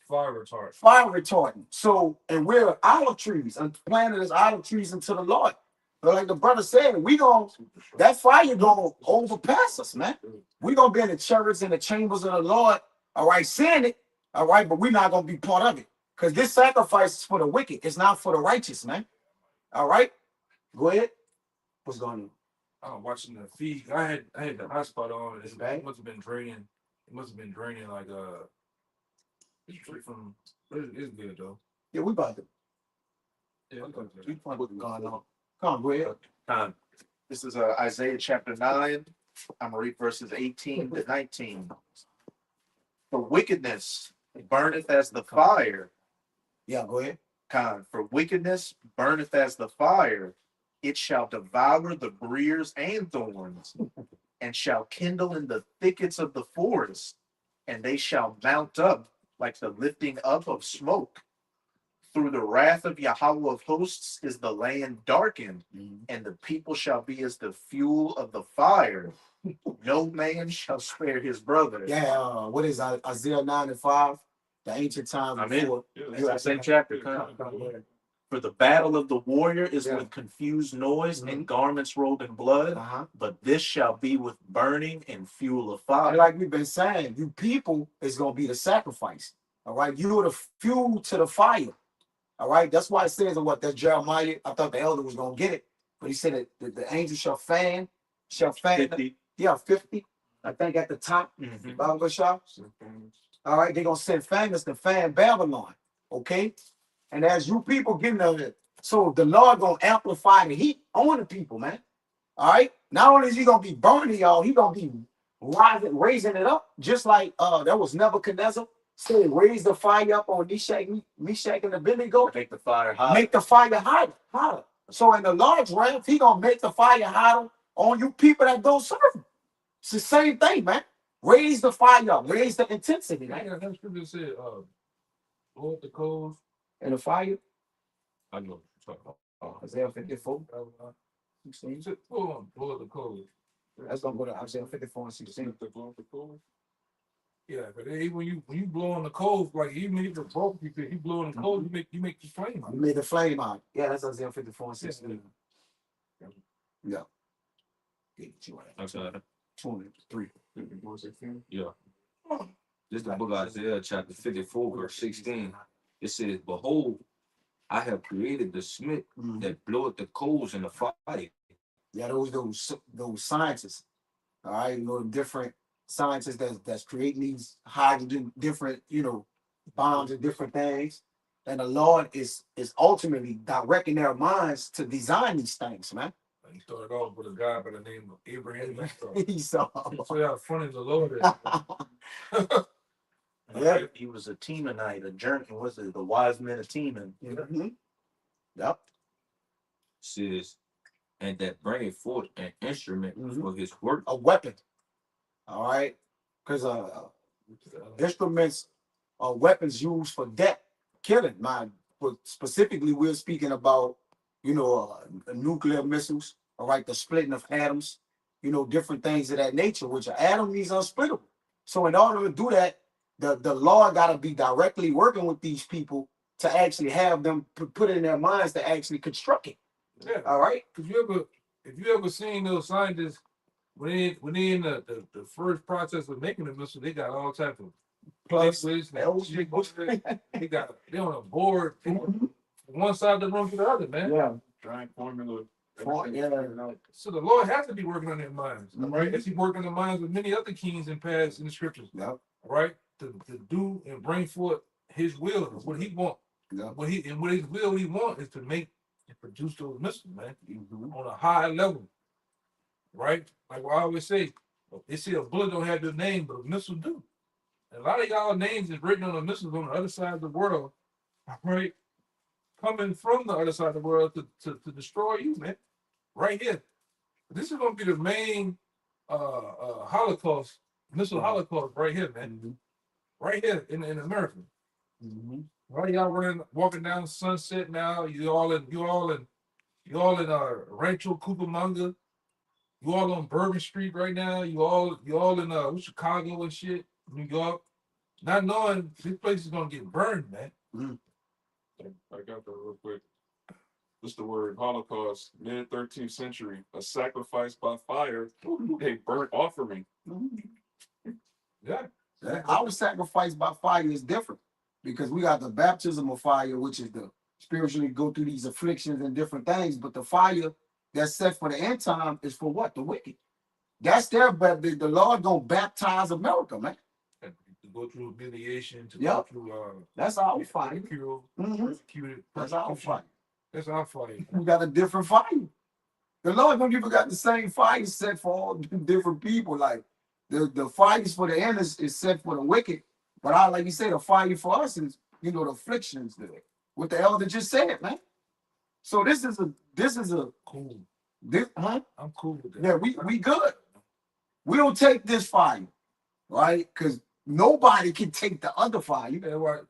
fire retardant. Fire retardant. So, and we're olive trees and planted as olive trees into the Lord. But like the brother said, that fire gonna overpass us, man. We gonna be in the chariots and the chambers of the Lord. All right, seeing it. All right, but we're not gonna be part of it because this sacrifice is for the wicked. It's not for the righteous, man. All right, go ahead. What's going on? I'm watching the feed. I had the hotspot on. It's bad? It must have been draining. It must have been draining like it's straight from. It's good though. Yeah, we about to. Yeah, We find what's going on. Come on, go ahead. This is Isaiah chapter 9. I'm gonna read verses 18 to 19. For wickedness burneth as the fire. Yeah, go ahead. For wickedness burneth as the fire, it shall devour the briers and thorns, and shall kindle in the thickets of the forest, and they shall mount up like the lifting up of smoke. Through the wrath of Yahweh of hosts is the land darkened, and the people shall be as the fuel of the fire. No man shall spare his brother. Yeah, what is Isaiah 9 and 5? The ancient times I'm before. It's the same chapter. For the battle of the warrior is with confused noise and garments rolled in blood, but this shall be with burning and fuel of fire. And like we've been saying, you people is gonna be the sacrifice. All right, you are the fuel to the fire. All right, that's why it says in what that Jeremiah. I thought the elder was gonna get it, but he said that the angel shall fan 50. 50. I think at the top. Bible shop. All right, they're gonna send fans to fan Babylon. Okay, and as you people getting the so the Lord gonna amplify the heat on the people, man. All right, not only is he gonna be burning y'all, he gonna be raising it up, just like that was Nebuchadnezzar said, raise the fire up on Meshach and Abednego. Make the fire hot. Make the fire hotter. So in the Lord's wrath, he gonna make the fire hotter on you people that don't serve him. It's the same thing, man. Raise the fire up, raise the intensity, man. That scripture said, blow up the coals. And the fire, I know. Isaiah 54. 16. He said, blow up the coals. That's gonna go to Isaiah 54 and 16. That's gonna go to Isaiah 54 and 16. The glow of the coals. All right, go ahead. He said, blow up the coals. Let's go to Isaiah 54 and 16. Yeah, but then when you blow on the coals, like even if it's broke, you blow on the coals, you make the flame out. You made the flame out. Yeah, that's Isaiah 54 and Yeah. 16. Yeah. Get you out. I'm sorry. 23. Yeah. This is the book of Isaiah, chapter 54, verse 16. It says, Behold, I have created the smith Mhm. that bloweth the coals in the fire. Yeah, those scientists. All right, you know, different scientists that's creating these hydrogen, different, you know, bombs and different things. And the Lord is ultimately directing their minds to design these things, man. He started off with a guy by the name of Abraham Lincoln. He saw. So how funny the Lord is. Yeah. He was a Temanite, a journey. Was it the wise men of Teman? Mhm. Yep. Says, and that bringeth forth an instrument Mhm. for his work. A weapon. All right, because instruments are weapons used for death, killing. But specifically, we're speaking about, you know, nuclear missiles. All right, the splitting of atoms. You know, different things of that nature, which an atom is unsplittable. So in order to do that, the law got to be directly working with these people to actually have them put it in their minds to actually construct it. Yeah. All right. If you ever seen those scientists when they in the first process of making the missile, they got all types of Plus, liquids and shit. They on a board from one side of the room to the other, man. yeah. Giant formula. Yeah. So the Lord has to be working on their minds, Mhm. right? As He worked on the minds of many other kings and past in the scriptures, Yep. right? To do and bring forth His will, what He want, Yep. what His will He want is to make and produce those missiles, man, Mhm. on a high level, right? Like I always say, they say a bullet don't have your name, but a missile do. And a lot of y'all names is written on the missiles on the other side of the world, right? Coming from the other side of the world to destroy you, man. Right here. This is gonna be the main Holocaust, missile Holocaust right here, man. Mhm. Right here in America. Mhm. Right, y'all walking down Sunset now. You all in Rancho Cucamonga. You all on Bourbon Street right now. You all in Chicago and shit, New York. Not knowing this place is gonna get burned, man. I got that real quick. This the word Holocaust, mid 13th century, a sacrifice by fire, a burnt offering. Yeah. Our sacrifice by fire is different because we got the baptism of fire, which is the spiritually go through these afflictions and different things. But the fire that's set for the end time is for what? The wicked. That's their but the Lord gonna baptize America, man. And to go through humiliation, to Yep. go through That's our fire. ridicule, Mhm. persecuted. That's our persecution. fire. That's our fire. We got a different fire. The Lord don't even got the same fire set for all different people. Like the fires for the end is set for the wicked. But I like you say, the fire for us is, you know, the afflictions there. What the elder just said, man. So this is a Cool. this, huh? I'm cool with that. Yeah, we good. We don't take this fire, right? Because nobody can take the other fire. Yeah, right.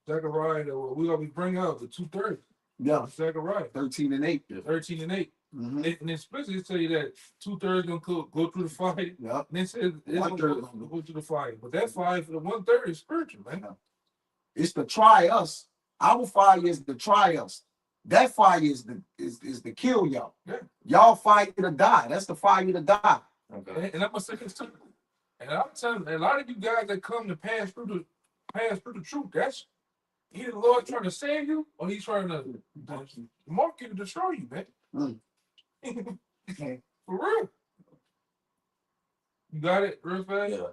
Zechariah, we're gonna be bringing up the 2/3. Yeah, Zechariah 13 and 8. 13 and 8. Mhm. And explicitly tell you that 2/3 gonna go through the fire. Yep. And it says it's gonna 1/3 go through the fire. But that fire for the 1/3 is spiritual, man. It's the try us. Our fire is the try us. That fire is the kill y'all. Yeah. Y'all fire to die. That's the fire to die. Okay. And I'm gonna say this too. And I'm telling a lot of you guys that come to pass through the truth, that's either the Lord trying to save you or He's trying to mark you to destroy you, man. Mm. For real. You got it, real fast? Yeah.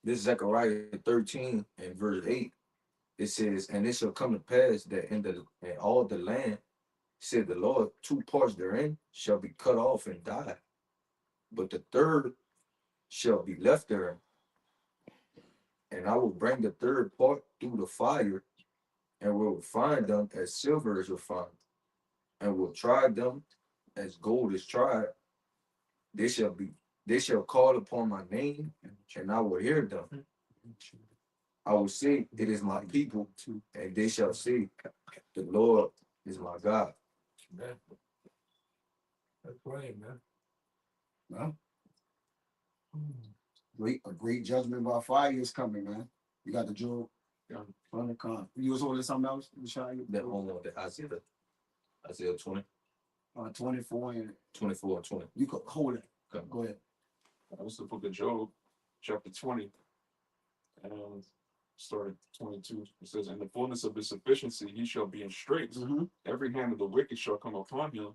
This Zechariah 13 and verse 8. It says, and it shall come to pass that in all the land, said the Lord, 2 parts therein shall be cut off and die, but the third shall be left therein. And I will bring the third part through the fire, and will refine them as silver is refined, and will try them as gold is tried. They shall call upon my name, and I will hear them. I will say, it is my people, and they shall say, the Lord is my God. Man. That's plain, man. Well, A great judgment by fire is coming, man. You got the Job Yeah. on the con. You was holding something else, Shia? That only one that Isaiah 20, 24 and 24 and 20. you could hold it. Okay. Go ahead. That was the book of Job, chapter 20, and started 22. It says, "In the fullness of his sufficiency, he shall be in straits. Mm-hmm. Every hand of the wicked shall come upon him.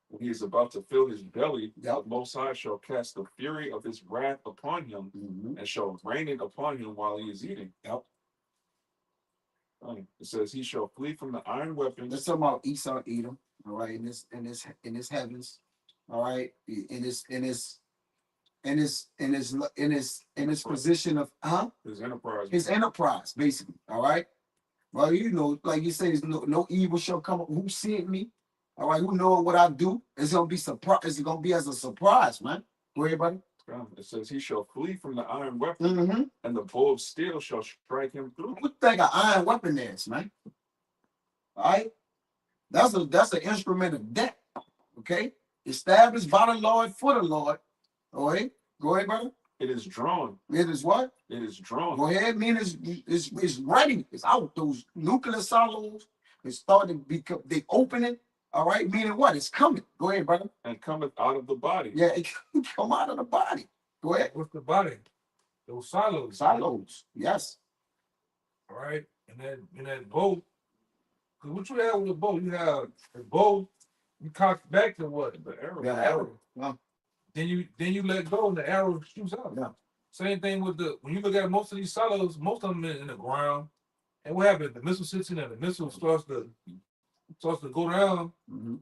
When he is about to fill his belly, Yep. the Most High shall cast the fury of his wrath upon him, Mm-hmm. and shall rain it upon him while he is eating." Yep. It says, "He shall flee from the iron weapons." Let's talk about Esau, Edom. All right, in this heavens. All right, in his position of His enterprise. his enterprise, basically. All right. Well, you know, like you say, no evil shall come. Who sent me? All right, who know what I do? It's gonna be surprise. It's gonna be as a surprise, man. Go ahead, buddy. It says, "He shall flee from the iron weapon, Mm-hmm. and the bow of steel shall strike him through." What you think an iron weapon is, man? All right, that's an instrument of death. Okay, established by the Lord for the Lord. All right, go ahead, brother. It is drawn. It is what? It is drawn. Go ahead. Mean it's ready. It's out. Those nuclear silos. It's starting to become. They opening. All right. Meaning what? It's coming. Go ahead, brother. And cometh out of the body. Yeah, it can come out of the body. Go ahead. What's the body? Those silos. Silos. Yes. All right. And then in that boat, because what you have with the boat, you have the boat, you cock back to what? The arrow. Yeah. The arrow. Yeah. Then you let go and the arrow shoots out. Yeah. Same thing with when you look at most of these silos, most of them in the ground. And what happens? The missile sits in there, the missile starts to go down, Mm-hmm.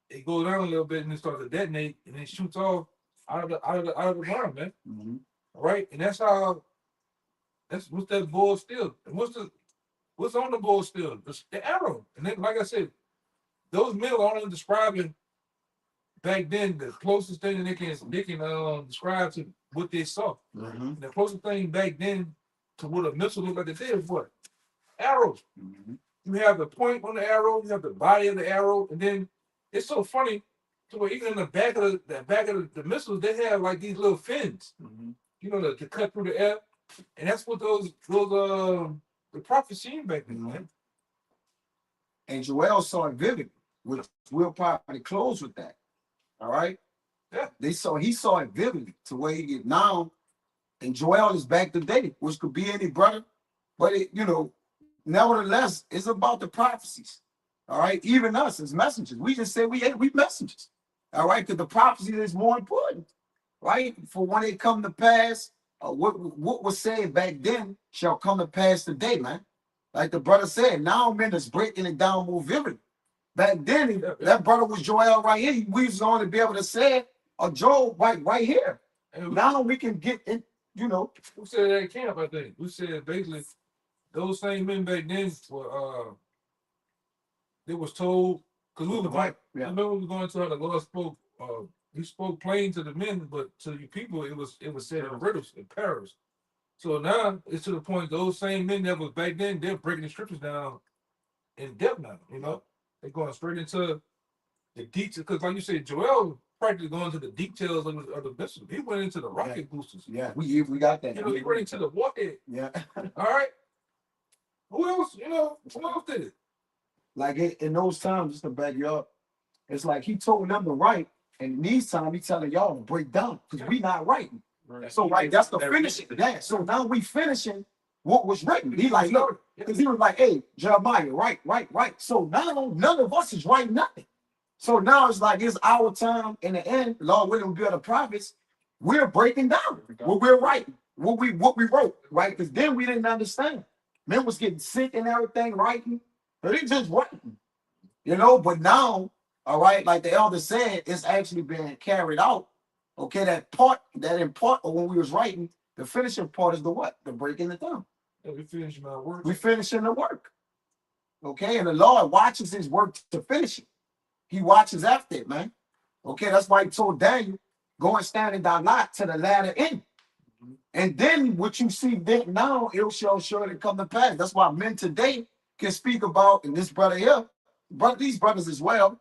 it goes down a little bit and it starts to detonate and it shoots off out of the ground, man. Mm-hmm. All right. And that's what's that bull still. And what's on the bull still? The arrow. And then, like I said, those men are only describing back then the closest thing that they can describe to what they saw. Mm-hmm. And the closest thing back then to what a missile looked like today is what? Arrows. Mm-hmm. You have the point on the arrow, you have the body of the arrow, and then it's so funny to where even in the back of the missiles, they have like these little fins, you know, to cut through the air. And that's what the prophet seen back then, man. And Joel saw it vividly, which we'll probably close with that. All right. Yeah. He saw it vividly to where he get now, and Joel is back today, which could be any brother, but nevertheless, it's about the prophecies. All right, even us as messengers, we just say we messengers. All right, because the prophecy is more important, right? For when it come to pass, what was said back then shall come to pass today, man. Like the brother said, now men is breaking it down more vividly. Back then, that brother was Joel right here. We was only be able to say it, or Joel right here. And Now we can get it, who said that at camp, I think. We said basically those same men back then were they was told, because we were like, Yeah. remember we were going to how the Lord spoke, he spoke plain to the men, but to the people it was said in riddles and parables. So now it's to the point those same men that was back then, they're breaking the scriptures down in depth now, you know. They're going straight into the details, because like you said, Joel practically going into the details of the message. He went into the rocket boosters. Yeah, we got that. You know, he went into the warhead. Yeah. All right. Who else? Who else did it? Like in those times, just to back you up, it's like he told them to write, and in these times he telling y'all to break down because we not writing. Right. So that's the finishing. Yeah. So now we finishing what was written. He like, look, because he was like, hey, Jeremiah, write. So now none of us is writing nothing. So now it's like it's our time in the end, Lord willing, we are the prophets. We're breaking down what we're writing, what we wrote, right? Because then we didn't understand. Men was getting sick and everything, writing. But they just writing, but now, all right, like the elder said, it's actually being carried out. Okay, that in part of when we was writing, the finishing part is the what? The breaking it down. Yeah, we finishing our work. We finishing the work. Okay, and the Lord watches his work to finish it. He watches after it, man. Okay, that's why he told Daniel, go and stand in thy lot to the latter end. And then what you see then now, it shall surely come to pass. That's why men today can speak about, and this brother here, these brothers as well,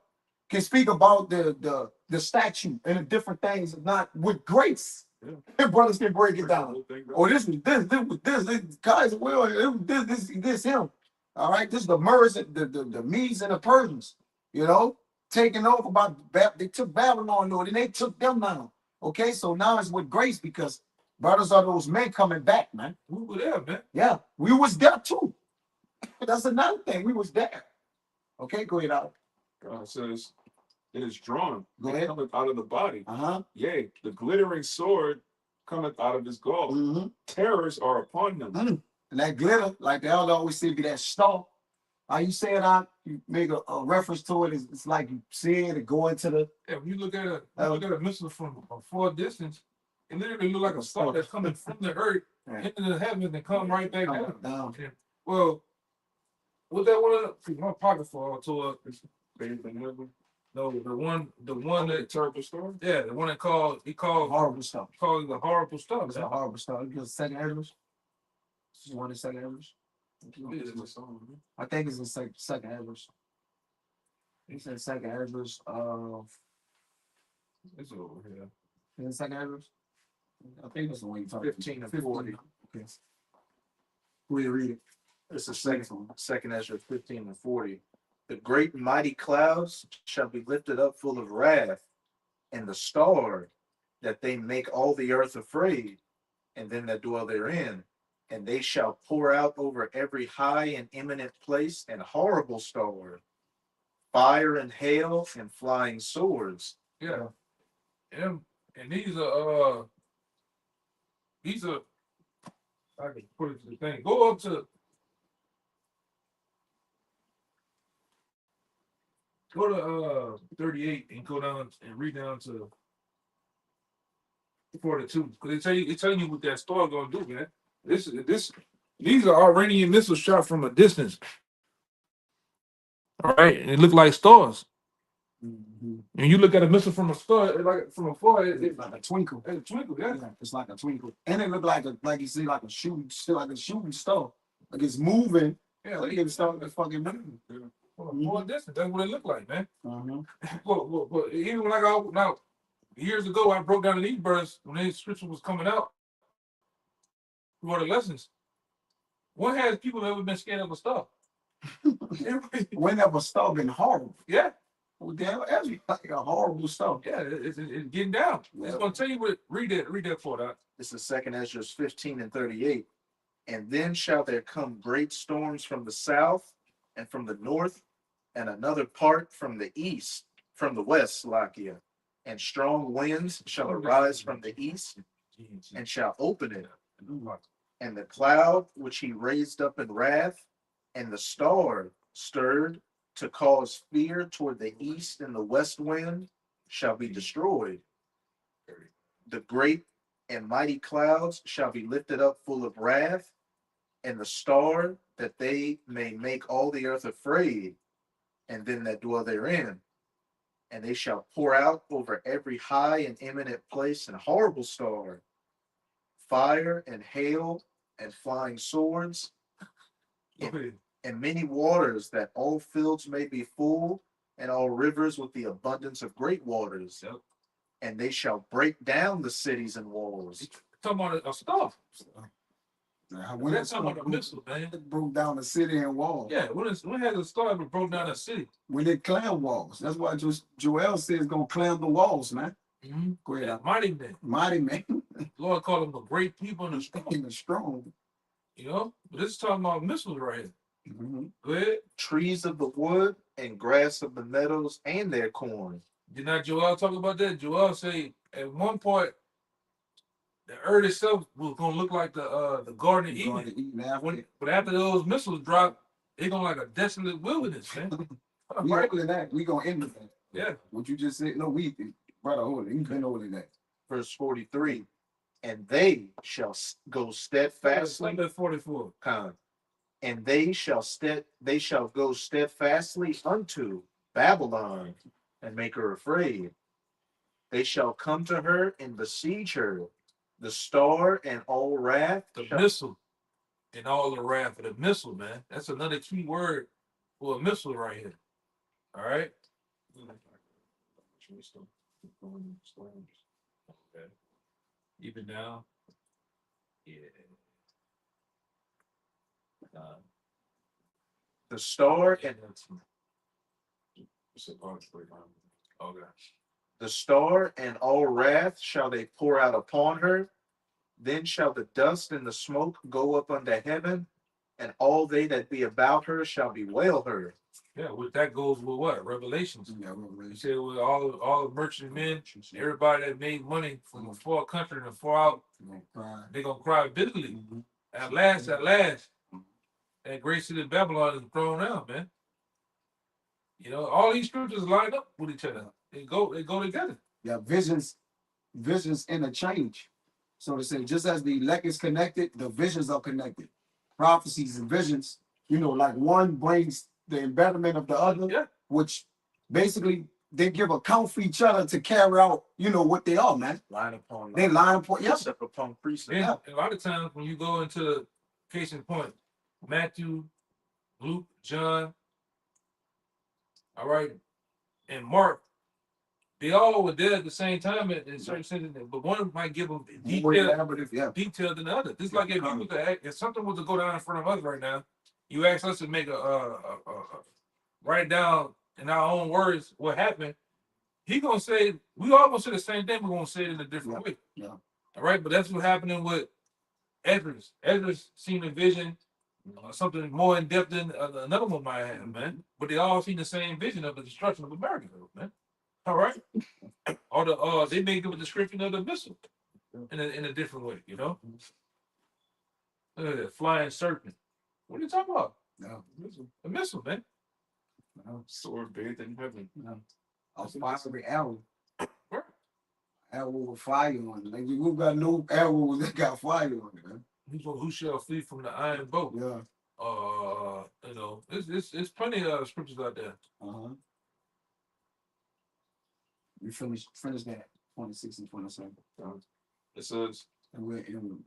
can speak about the statue and the different things, not with grace. Brothers can break it down. Whole thing, Oh, this guys, well, this him. All right, this is the Medes, the Medes and the Persians, you know, taking over they took Babylon, Lord, and they took them down. Okay, so now it's with grace because brothers are those men coming back, man. We were there, man. Yeah, we was there too. That's another thing. We was there. Okay, go ahead, Al. God says, it is drawn, Go it ahead. cometh out of the body. Uh-huh. Yea, the glittering sword cometh out of his gall. Mm-hmm. Terrors are upon them. And that glitter, like the elder always say, be that star. How you say it out? You make a reference to it. It's like you see it and go into the. Yeah, when you look at a missile from a far distance, it literally look like a star that's coming from the earth into the heavens and come right back down. Yeah. Well, what that one? My pocket fall to Faith in heaven. no, the one The that terrible story. yeah, the one that called Horrible stuff. called it the horrible stuff. It's a horrible stuff. It's second Ezra's. You want the second Ezra's? I think it's in second Ezra's. It's in second Ezra's. It's over here. In second Ezra's. I think it's the one you talking. 15 and 40. Okay. Read it. It's the second Ezra 15 and 40. The great and mighty clouds shall be lifted up full of wrath, and the star that they make all the earth afraid, and them that dwell therein. And they shall pour out over every high and eminent place and horrible star, fire and hail and flying swords. Yeah. And these are I can put it to the thing. Go up to 38 and go down and read down to 42. Because it's telling you what that star gonna do, man. These are Iranian missiles shot from a distance. All right, and it look like stars. Mm-hmm. And you look at a missile from a star, like from afar, It's like a twinkle. it's a twinkle, yeah. Yeah, it's like a twinkle, and it looked like you see, like a shooting, still like a shooting star, like it's moving. Yeah, Like it's starting to fucking move. from a far distance. That's what it looked like, man. Uh-huh. Well, even when I got now years ago, I broke down these birds when the scripture was coming out for the lessons. When has people ever been scared of a star? When that was star been horrible. Yeah, Well, damn, that's like a horrible star. yeah, it's getting down. It's gonna tell you what. Read that for that. This is second Ezra 15 and 38. And then shall there come great storms from the south and from the north, and another part from the east, from the west, Lakia. And strong winds shall arise from the east, and shall open it. And the cloud which he raised up in wrath, and the star stirred to cause fear toward the east and the west wind, shall be destroyed. The great and mighty clouds shall be lifted up full of wrath, and the star that they may make all the earth afraid, and them that dwell therein. And they shall pour out over every high and eminent place and horrible star, fire and hail and flying swords, and many waters, that all fields may be full, and all rivers with the abundance of great waters. Yep. And they shall break down the cities and walls. Talking about a star. When That's talking about a missile, man. it broke down the city and walls. Yeah, when has a star ever broke down a city? When it clam walls. That's why Joel says gonna clam the walls, man. Mm-hmm. Go ahead. Yeah, mighty man. Mighty man. Lord called them a great people and a strong. And strong. You know, but this is talking about missiles right here. Mm-hmm. Go ahead. Trees of the wood and grass of the meadows and their corn. Did not Joel talk about that? Joel say at one point the earth itself was gonna look like the Garden of Eden. But after those missiles drop, it's gonna like a desolate wilderness, man. We Right? older than that. We gonna end with that. Yeah. What you just said, no, we brother older. You been older than that. Verse 43. And they shall go steadfastly. Like that 44. And they shall go steadfastly unto Babylon and make her afraid. They shall come to her and besiege her. The star and all wrath. The missile and all the wrath of the missile, man. That's another key word for a missile right here. All right. Okay. Even now. Yeah. The star and It's a bunch of Okay. the star and all wrath shall they pour out upon her. Then shall the dust and the smoke go up unto heaven, and all they that be about her shall bewail her. Yeah, with that goes with what? Revelations. Yeah, You said with all the merchant men, everybody that made money from a far country and far out, they gonna cry bitterly. At last, that great city of Babylon is thrown out, man. You know, all these scriptures line up with each other. They go together. Yeah, visions interchange. So to say, just as the elect is connected, the visions are connected. Prophecies and visions, like one brings the embedment of the other, Yeah. which basically they give account for each other to carry out, what they are, man. Line upon They line upon, yeah. precept upon precept. And a lot of times when you go into case in point, Matthew, Luke, John, all right, and Mark, they all were there at the same time in certain sentences, but one might give them More detail elaborative, yeah. detailed than the other. Just like if you was to act, if something was to go down in front of us right now, you ask us to make a write down in our own words what happened. He gonna say we all gonna say the same thing. We're gonna say it in a different way. Yeah. All right, but that's what's happening with Edris. Edris seen a vision, something more in depth than another one might have, man. But they all seen the same vision of the destruction of America, man. All right, or they may give a description of the missile in a different way, Look at that flying serpent. What are you talking about? No, A missile, man. no, sword bathed in heaven. no. A fiery arrow. Right. Arrow with fire on it. Like, we got no arrows that got fire on it, man. Who shall flee from the iron boat? Yeah. It's plenty of scriptures out there. Uh-huh. We finish that 26 and 27. It says, And we're in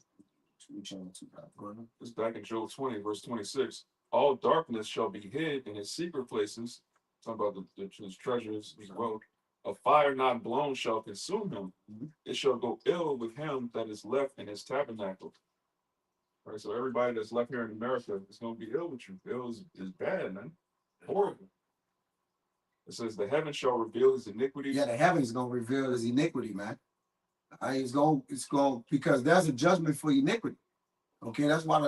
chapter 2. Go ahead. it's back in Job 20, verse 26. All darkness shall be hid in his secret places. Talking about his treasures, his wealth. A fire not blown shall consume him. It shall go ill with him that is left in his tabernacle. All right, so everybody that's left here in America is going to be ill with you. Ill is bad, man. Horrible. It says, the heaven shall reveal his iniquities. Yeah, the heavens gonna reveal his iniquity, man. It's going because there's a judgment for iniquity. Okay, that's why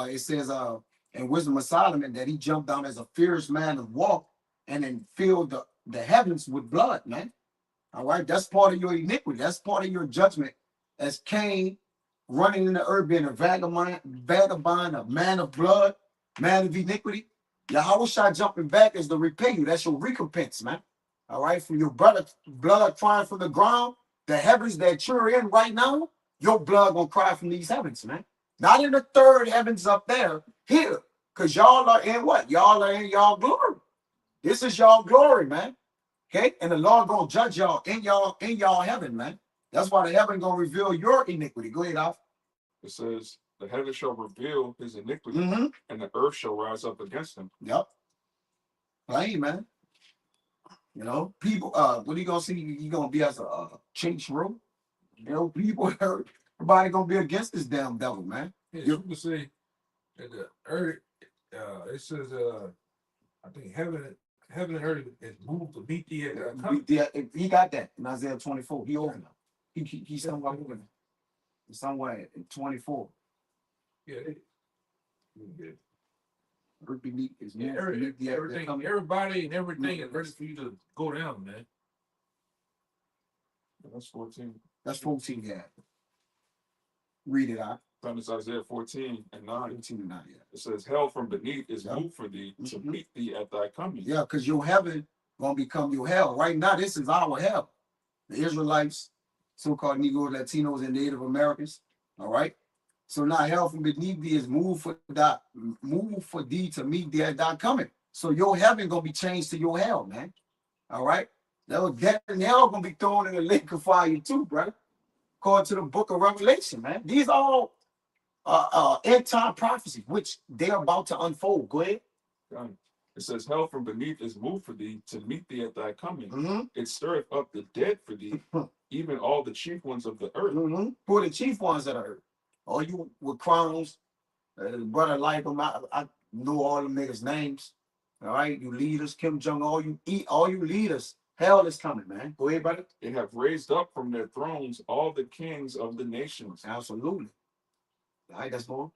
it says in Wisdom of Solomon that he jumped down as a fierce man of war and then filled the heavens with blood, man. All right, that's part of your iniquity. That's part of your judgment as Cain running in the earth being a vagabond, a man of blood, man of iniquity. Yahushua jumping back is to repay you. That's your recompense, man. All right, from your brother blood crying from the ground, the heavens that you're in right now, your blood gonna cry from these heavens, man. Not in the third heavens up there, here. Because y'all are in what? Y'all are in y'all glory. This is y'all glory, man. Okay? And the Lord gonna judge y'all in y'all heaven, man. That's why the heaven gonna reveal your iniquity. Go ahead, Alf. It says, the heaven shall reveal his iniquity, Mm-hmm. and the earth shall rise up against him. Yep. Plain, man. People, what are you gonna see? You gonna be as a chinch room? People hurt. Everybody gonna be against this damn devil, man. Yeah, you can say that the earth. It says, I think heaven and earth is moved to meet the. He got that in Isaiah 24. He over now. He's somewhere over there. Somewhere in 24. Yeah. Earth beneath is Yeah, moved beneath the everything, coming. everybody and everything is ready for you to go down, man. That's 14. That's 14. Yeah. Read it out. Then it's Isaiah 14 and 9. 14 and 9. Yeah. It says, hell from beneath is Yeah. moved for thee to Mhm. meet thee at thy coming. Yeah, because your heaven gonna become your hell. Right now, this is our hell. The Israelites, so-called Negro, Latinos, and Native Americans. All right. So now hell from beneath thee is moved for thee to meet thee at thy coming. So your heaven gonna be changed to your hell, man. All right. Death and hell gonna be thrown in the lake of fire too, brother. According to the book of Revelation, man. These are all end time prophecies, which they're about to unfold. Go ahead. Done. It says, hell from beneath is moved for thee to meet thee at thy coming. Mm-hmm. It stirreth up the dead for thee, even all the chief ones of the earth. Mm-hmm. Who are the chief ones of the earth? All you with crowns, brother like them. I know all them niggas' names. All right, you leaders, Kim Jong, all you leaders. Hell is coming, man. Go ahead, brother. They have raised up from their thrones all the kings of the nations. Absolutely. All right, that's more.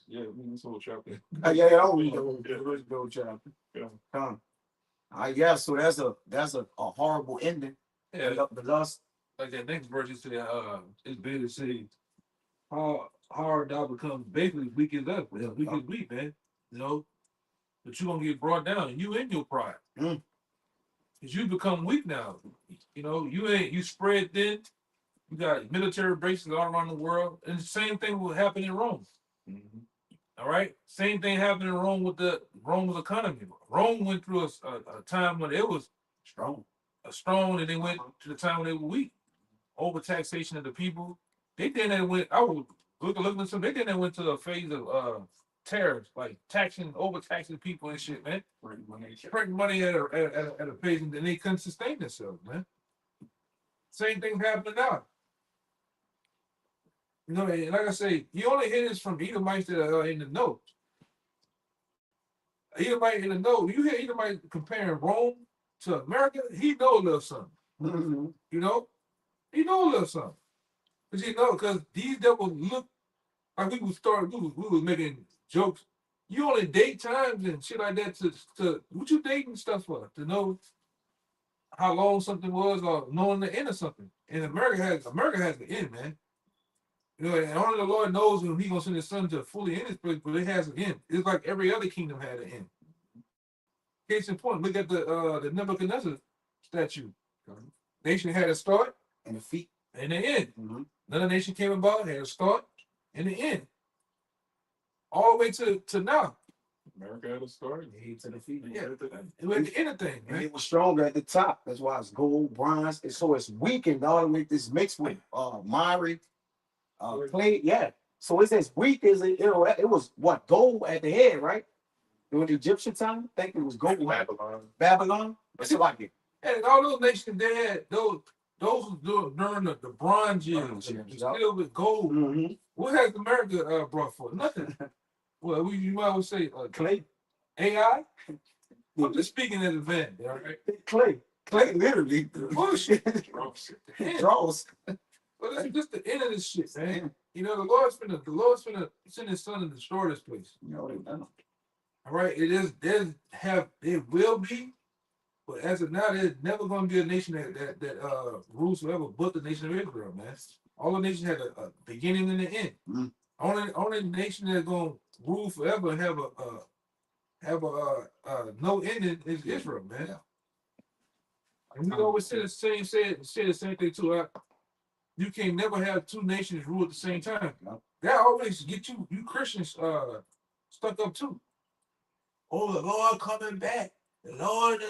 Yeah, I mean, this whole chapter. Yeah, I'll read the whole chapter. Yeah. Come. I guess so. That's a horrible ending. Yeah, The lust. like that next verse, it said, it's better to say how hard thou becomes basically weak as us. Well, weak as weak, man. You know, but you're gonna get brought down, and you in your pride. Mm. Cause you become weak now. You know, you spread thin. You got military bases all around the world, and the same thing will happen in Rome. Mhm. All right, same thing happened in Rome with the Rome's economy. Rome went through a time when it was Strong. strong, and they went to the time when they were weak. Overtaxation of the people. They then they went. I was looking at some. They then they went to a phase of tariffs, like overtaxing people and shit, man. Printing money at a phase, and they couldn't sustain themselves, man. Same thing happening now. You know, and like I say, you only hear this from Edomites that are in the know. Edomite in the know. You hear Edomite comparing Rome to America, he know a little something. Mm-hmm. You know, he know a little something. Because these devils look like we was making jokes. You only date times and shit like that to what you dating stuff for? To know how long something was or knowing the end of something. And America has the end, man. You know, and only the Lord knows when He gonna send His Son to fully end His place, but it has an end. It's like every other kingdom had an end. Case in point, look at the Nebuchadnezzar statue. Nation had a start And the feet. and an end. Mm-hmm. Another nation came about, had a start and an end. All the way to now. America had a start. Head to the feet. Yeah, it was the end of thing, And man. it was stronger at the top. That's why it's gold, bronze. And so it's weakened all the way. This mixed with miry, clay. Yeah. So it's as weak as it was what gold at the head, right? During the Egyptian time, I think it was gold. Babylon. That's like it. And all those nations, they had those who during the Bronze years, still with gold. Mm-hmm. What has America brought forth? Nothing. Well, you might well say Clay. AI. I'm just speaking as a fan, all right? Clay. Clay literally. Bullshit. It draws. Well, this is just the end of this shit, man. You know, the Lord's finna send His Son to destroy this place. You know, they done. All right, it will be, but as of now, there's never going to be a nation that rules forever, but the nation of Israel, man. All the nations had a beginning and an end. Mm. Only nation that's going to rule forever and have a no ending is Israel, man. Yeah. And we always say the same thing too. You can never have two nations rule at the same time. No. That always get you Christians stuck up too. Oh, the Lord coming back. The Lord,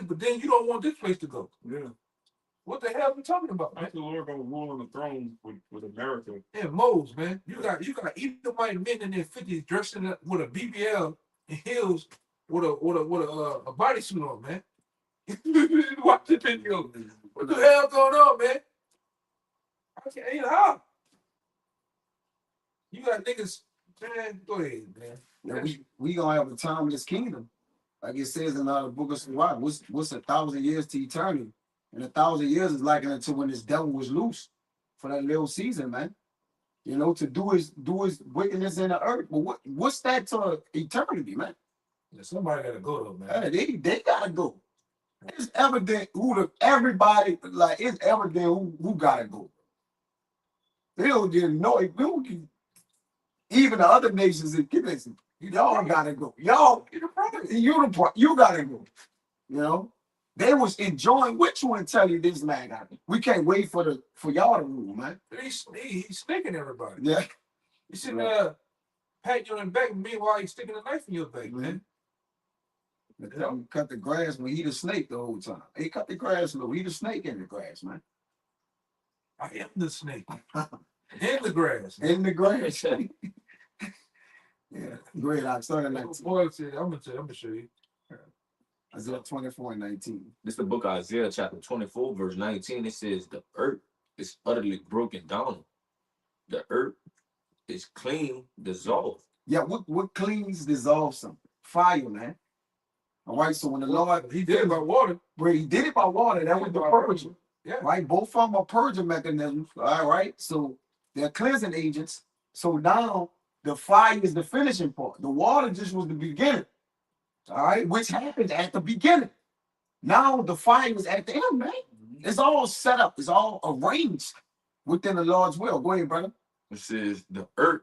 but then you don't want this place to go. Yeah. What the hell are we talking about, man? How's the Lord gonna rule on the throne with America? Yeah, Moles, man. You got Edomite men in their 50s dressing up with a BBL and heels with a bodysuit on, man. Watch the video. What the hell going on, man? I can't how. You got niggas, man. Go ahead, man. Now we gonna have a timeless kingdom, like it says in the book of Sirach. What's 1,000 years to eternity? And 1,000 years is like until when this devil was loose for that little season, man. You know, to do his wickedness in the earth. But what's that to eternity, man? Yeah, somebody gotta go though, man. They gotta go. It's evident everybody like it's evident who gotta go. They don't even know it. Even the other nations in listen, y'all gotta go. Y'all, you gotta go. You know, they was enjoying which one tell you this man got it. We can't wait for y'all to rule, man. He's sticking everybody. Yeah. He's sitting there patting you on the back, meanwhile he's sticking a knife in your back, man. Cut the grass when he the snake the whole time. He cut the grass low. He the snake in the grass, man. I am the snake. In the grass. In the grass. Yeah, great. I started like Boy said, I'm gonna show you. Isaiah 24:19. This is the book of Isaiah, chapter 24, verse 19. It says, the earth is utterly broken down. The earth is clean, dissolved. Yeah, what cleans dissolves something? Fire, man. All right, so when the Lord, He did it by water. where he did it by water, that was the purging. Yeah. Right? Both of them are purging mechanisms. All right. So they're cleansing agents. So now the fire is the finishing part. The water just was the beginning. All right, which happened at the beginning. Now the fire is at the end, man. It's all set up, it's all arranged within the Lord's will. Go ahead, brother. It says, the earth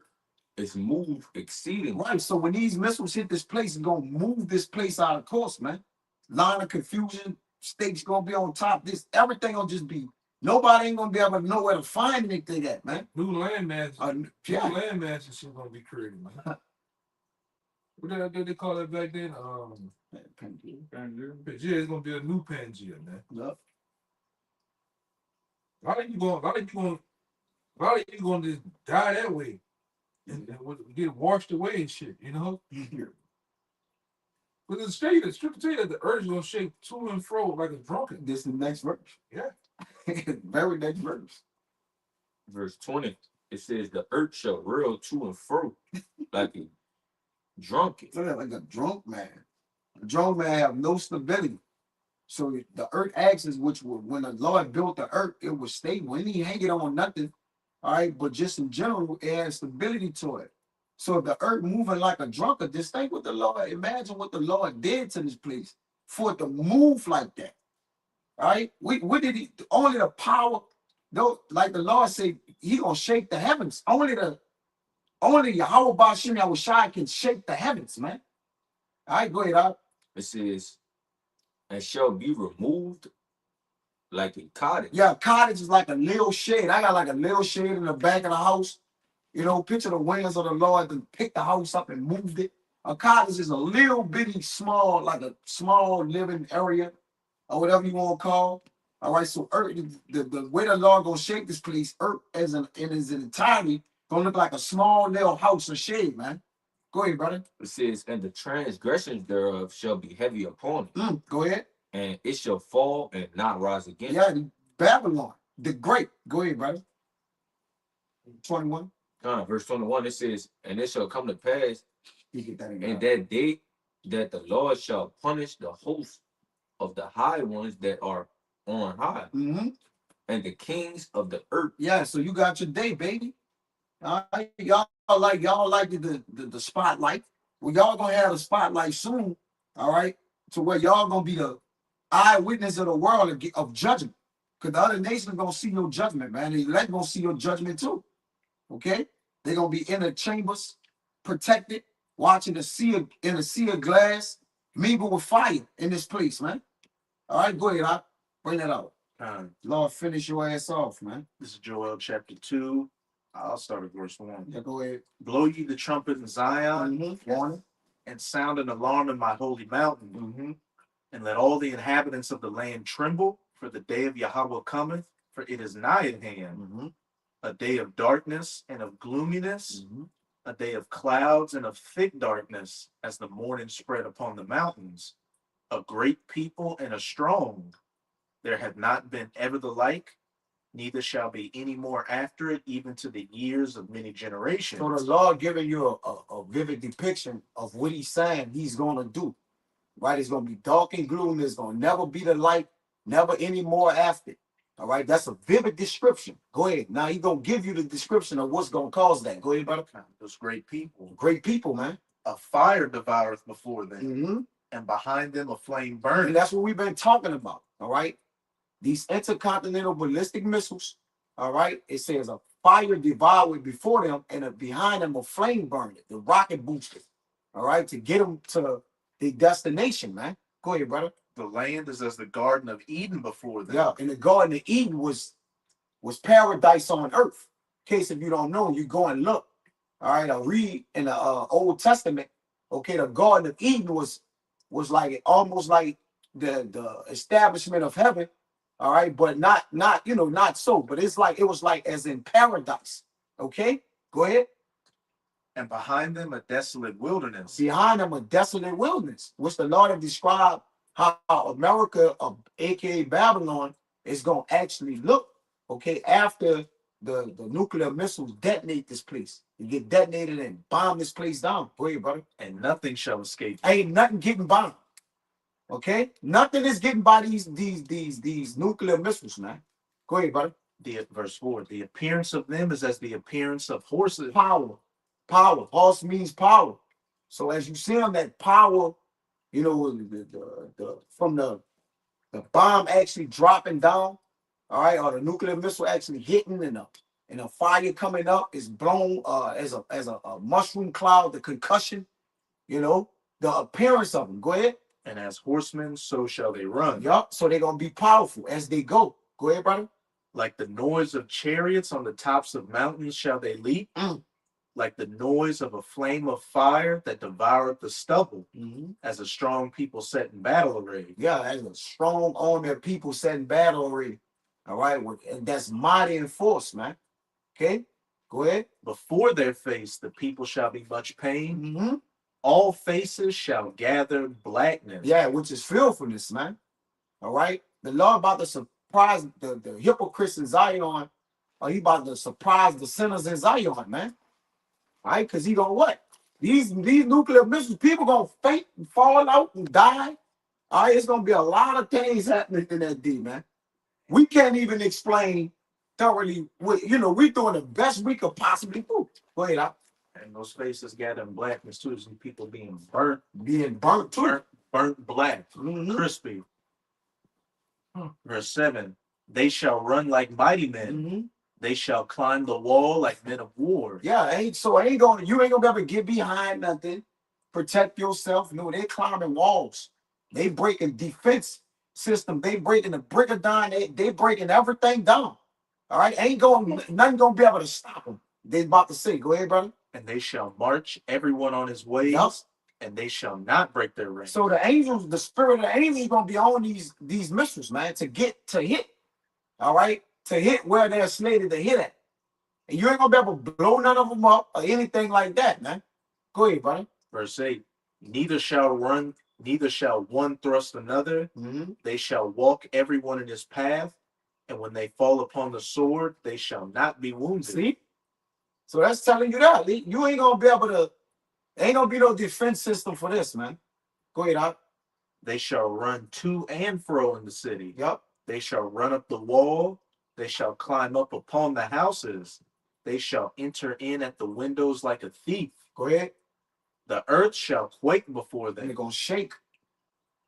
is moved exceedingly. Right. So when these missiles hit this place, it's gonna move this place out of course, man. Line of confusion, stakes gonna be on top. This everything gonna just be. Nobody ain't gonna be able to know where to find anything at, man. New land masses. New Yeah. land masses shit gonna be created, man. What did they call it back then? Pangea is gonna be a new Pangea, man. Yep. A lot of you going to just die that way and get washed away and shit, you know? But the scripture tell you that the earth is gonna shake to and fro like a drunken. This is the next verse. Yeah. Very next verse. Verse 20, it says, the earth shall whirl to and fro like a drunken. So that like a drunk man. A drunk man have no stability. So the earth axis, which was when the Lord built the earth, it was stable. He didn't hang it on nothing. All right, but just in general, it has stability to it. So if the earth moving like a drunkard, just think what the Lord, imagine what the Lord did to this place for it to move like that. All right, what did he? Only the power, though, like the Lord said, he gonna shake the heavens. Only Yahweh Bashim Yahushai can shake the heavens, man. All right, go ahead, Al. It says, and shall be removed like a cottage. Yeah, cottage is like a little shed. I got like a little shed in the back of the house. You know, picture the wings of the Lord to pick the house up and moved it. A cottage is a little bitty small, like a small living area or whatever you want to call. All right, so earth, the way the Lord gonna shake this place, earth as in its entirety, gonna look like a small little house or shed, man. Go ahead, brother. It says, and the transgressions thereof shall be heavy upon it, Go ahead. and it shall fall and not rise again. Yeah, Babylon, the great. Go ahead, brother. 21. Verse 21, it says, and it shall come to pass You get that in in there. that day that the Lord shall punish the host of the high ones that are on high, and the kings of the earth. Yeah, so you got your day, baby. All right, y'all like the spotlight. Well, y'all gonna have a spotlight soon. All right, to where y'all gonna be the eyewitness of the world of judgment. Because the other nations gonna see your judgment, man. The elect gonna see your judgment too. Okay, they're gonna be in the chambers, protected, watching the sea in a sea of glass, mingle with fire in this place, man. All right, go ahead, I'll bring that out. Lord, finish your ass off, man. This is Joel chapter 2. I'll start at verse 1. Yeah, go ahead. Blow ye the trumpet in Zion, Warning. and sound an alarm in my holy mountain, and let all the inhabitants of the land tremble, for the day of Yahweh cometh, for it is nigh at hand. A day of darkness and of gloominess, a day of clouds and of thick darkness, as the morning spread upon the mountains. A great people and a strong. There have not been ever the like, neither shall be any more after it, even to the years of many generations. So the Lord giving you a vivid depiction of what he's saying he's gonna do. Right? It's gonna be dark and gloomy, it's gonna never be the light, never any more after. All right, that's a vivid description. Go ahead. Now he's gonna give you the description of what's gonna cause that. Go ahead, brother. Those great people. Great people, man. A fire devoureth before them, and behind them a flame And burneth. that's what we've been talking about. All right. These intercontinental ballistic missiles, all right, it says a fire devoured before them, and behind them a flame burned it, the rocket boosters, all right, to get them to the destination, man. Go ahead, brother. The land is as the Garden of Eden before them. Yeah, and the Garden of Eden was paradise on earth. In case if you don't know, you go and look. All right, I read in the Old Testament. Okay, the Garden of Eden was like almost like the establishment of heaven. All right, but not so. But it was like as in paradise. Okay, go ahead. And behind them a desolate wilderness. Behind them a desolate wilderness, which the Lord have described how America, aka Babylon, is gonna actually look, okay, after the nuclear missiles detonate this place. You get detonated and bomb this place down. Go ahead, brother. And nothing shall escape. Ain't nothing getting bombed. Okay? Nothing is getting by these nuclear missiles, man. Go ahead, brother. The verse 4, the appearance of them is as the appearance of horses. Power. Power. Horse means power. So as you see them, that power, you know, from the bomb actually dropping down, all right, or the nuclear missile actually hitting and a fire coming up is blown as a mushroom cloud, the concussion, you know, the appearance of them. Go ahead. And as horsemen, so shall they run. Yup. So they're gonna be powerful as they go. Go ahead, brother. Like the noise of chariots on the tops of mountains shall they leap. Like the noise of a flame of fire that devoureth the stubble, as a strong people set in battle array. Yeah, as a strong army of people set in battle array. All right, and that's mighty in force, man. Okay, go ahead. Before their face, the people shall be much pain. All faces shall gather blackness. Yeah, which is fearfulness, man. All right, the Lord about to surprise the hypocrites in Zion, or he about to surprise the sinners in Zion, man. All right, because he gonna what? These nuclear missiles, people gonna faint and fall out and die. All right, it's gonna be a lot of things happening in that day, man. We can't even explain thoroughly what, you know, we're doing the best we could possibly do. Go ahead, out. And those faces gathering blackness too, some people being burnt Too. burnt black, crispy. Verse 7, they shall run like mighty men. They shall climb the wall like men of war. Yeah, you ain't gonna be able to get behind nothing, protect yourself. No, they climbing walls. They breaking defense system. They breaking the brick of down. They breaking everything down. All right, nothing gonna be able to stop them. They about to say, go ahead, brother. And they shall march everyone on his ways. Yep. And they shall not break their rank. So the angels, the spirit of the angels, gonna be on these missiles, man, to hit. All right, to hit where they're slated to hit at, and you ain't gonna be able to blow none of them up or anything like that, man. Go ahead, brother. Verse 8, neither shall one thrust another. They shall walk everyone in his path, and when they fall upon the sword, they shall not be wounded. See? So that's telling you that you ain't gonna be able to. Ain't gonna be no defense system for this, man. Go ahead, Doc. They shall run to and fro in the city. Yep. They shall run up the wall. They shall climb up upon the houses. They shall enter in at the windows like a thief. Go ahead. The earth shall quake before And them. they're gonna shake.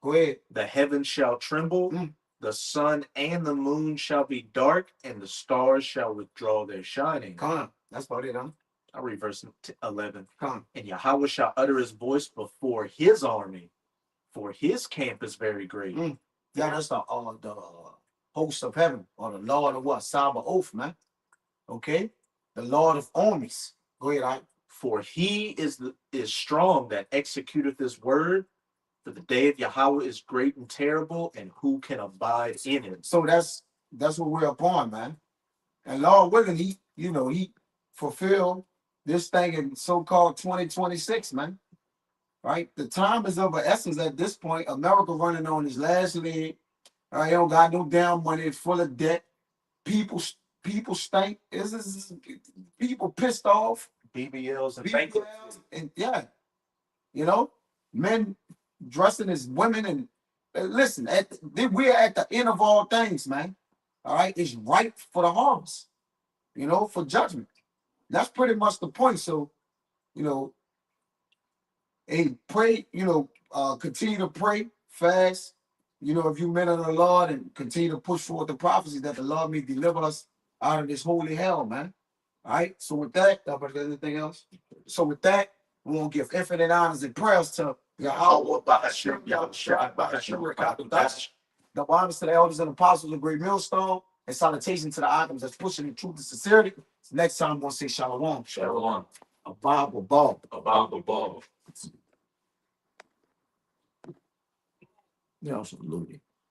Go ahead. The heavens shall tremble. The sun and the moon shall be dark, and the stars shall withdraw their shining. Come on. That's about it, huh? I'll read verse 11. Come on. And Yahweh shall utter his voice before his army, for his camp is very great. Yeah, that's the host of heaven, or the Lord of what? Sabaoth, man. Okay? The Lord of armies. Go ahead, Ike. For he is strong that executeth his word. For the day of Yahweh is great and terrible, and who can abide in it? So that's what we're upon, man. And Lord willing, he fulfilled this thing in so-called 2026, man. Right? The time is of an essence at this point. America running on his last leg. They don't got no damn money. It's full of debt. People stink. Is people pissed off. BBLs and BBLs and yeah, you know, men dressing as women and listen. We're at the end of all things, man. All right, it's ripe for the harvest. You know, for judgment. That's pretty much the point. So, you know, hey, pray. You know, continue to pray, fast. You know, if you men of the Lord, and continue to push forward the prophecy that the Lord may deliver us out of this holy hell, man. All right. So with that, anything else? So with that, we want to give infinite honors and prayers to Yahweh, the honors to the elders and apostles of Great Millstone, and salutation to the items that's pushing the truth and sincerity. So next time, we'll say shalom. Shalom. A Bible ball. About. Yeah, absolutely.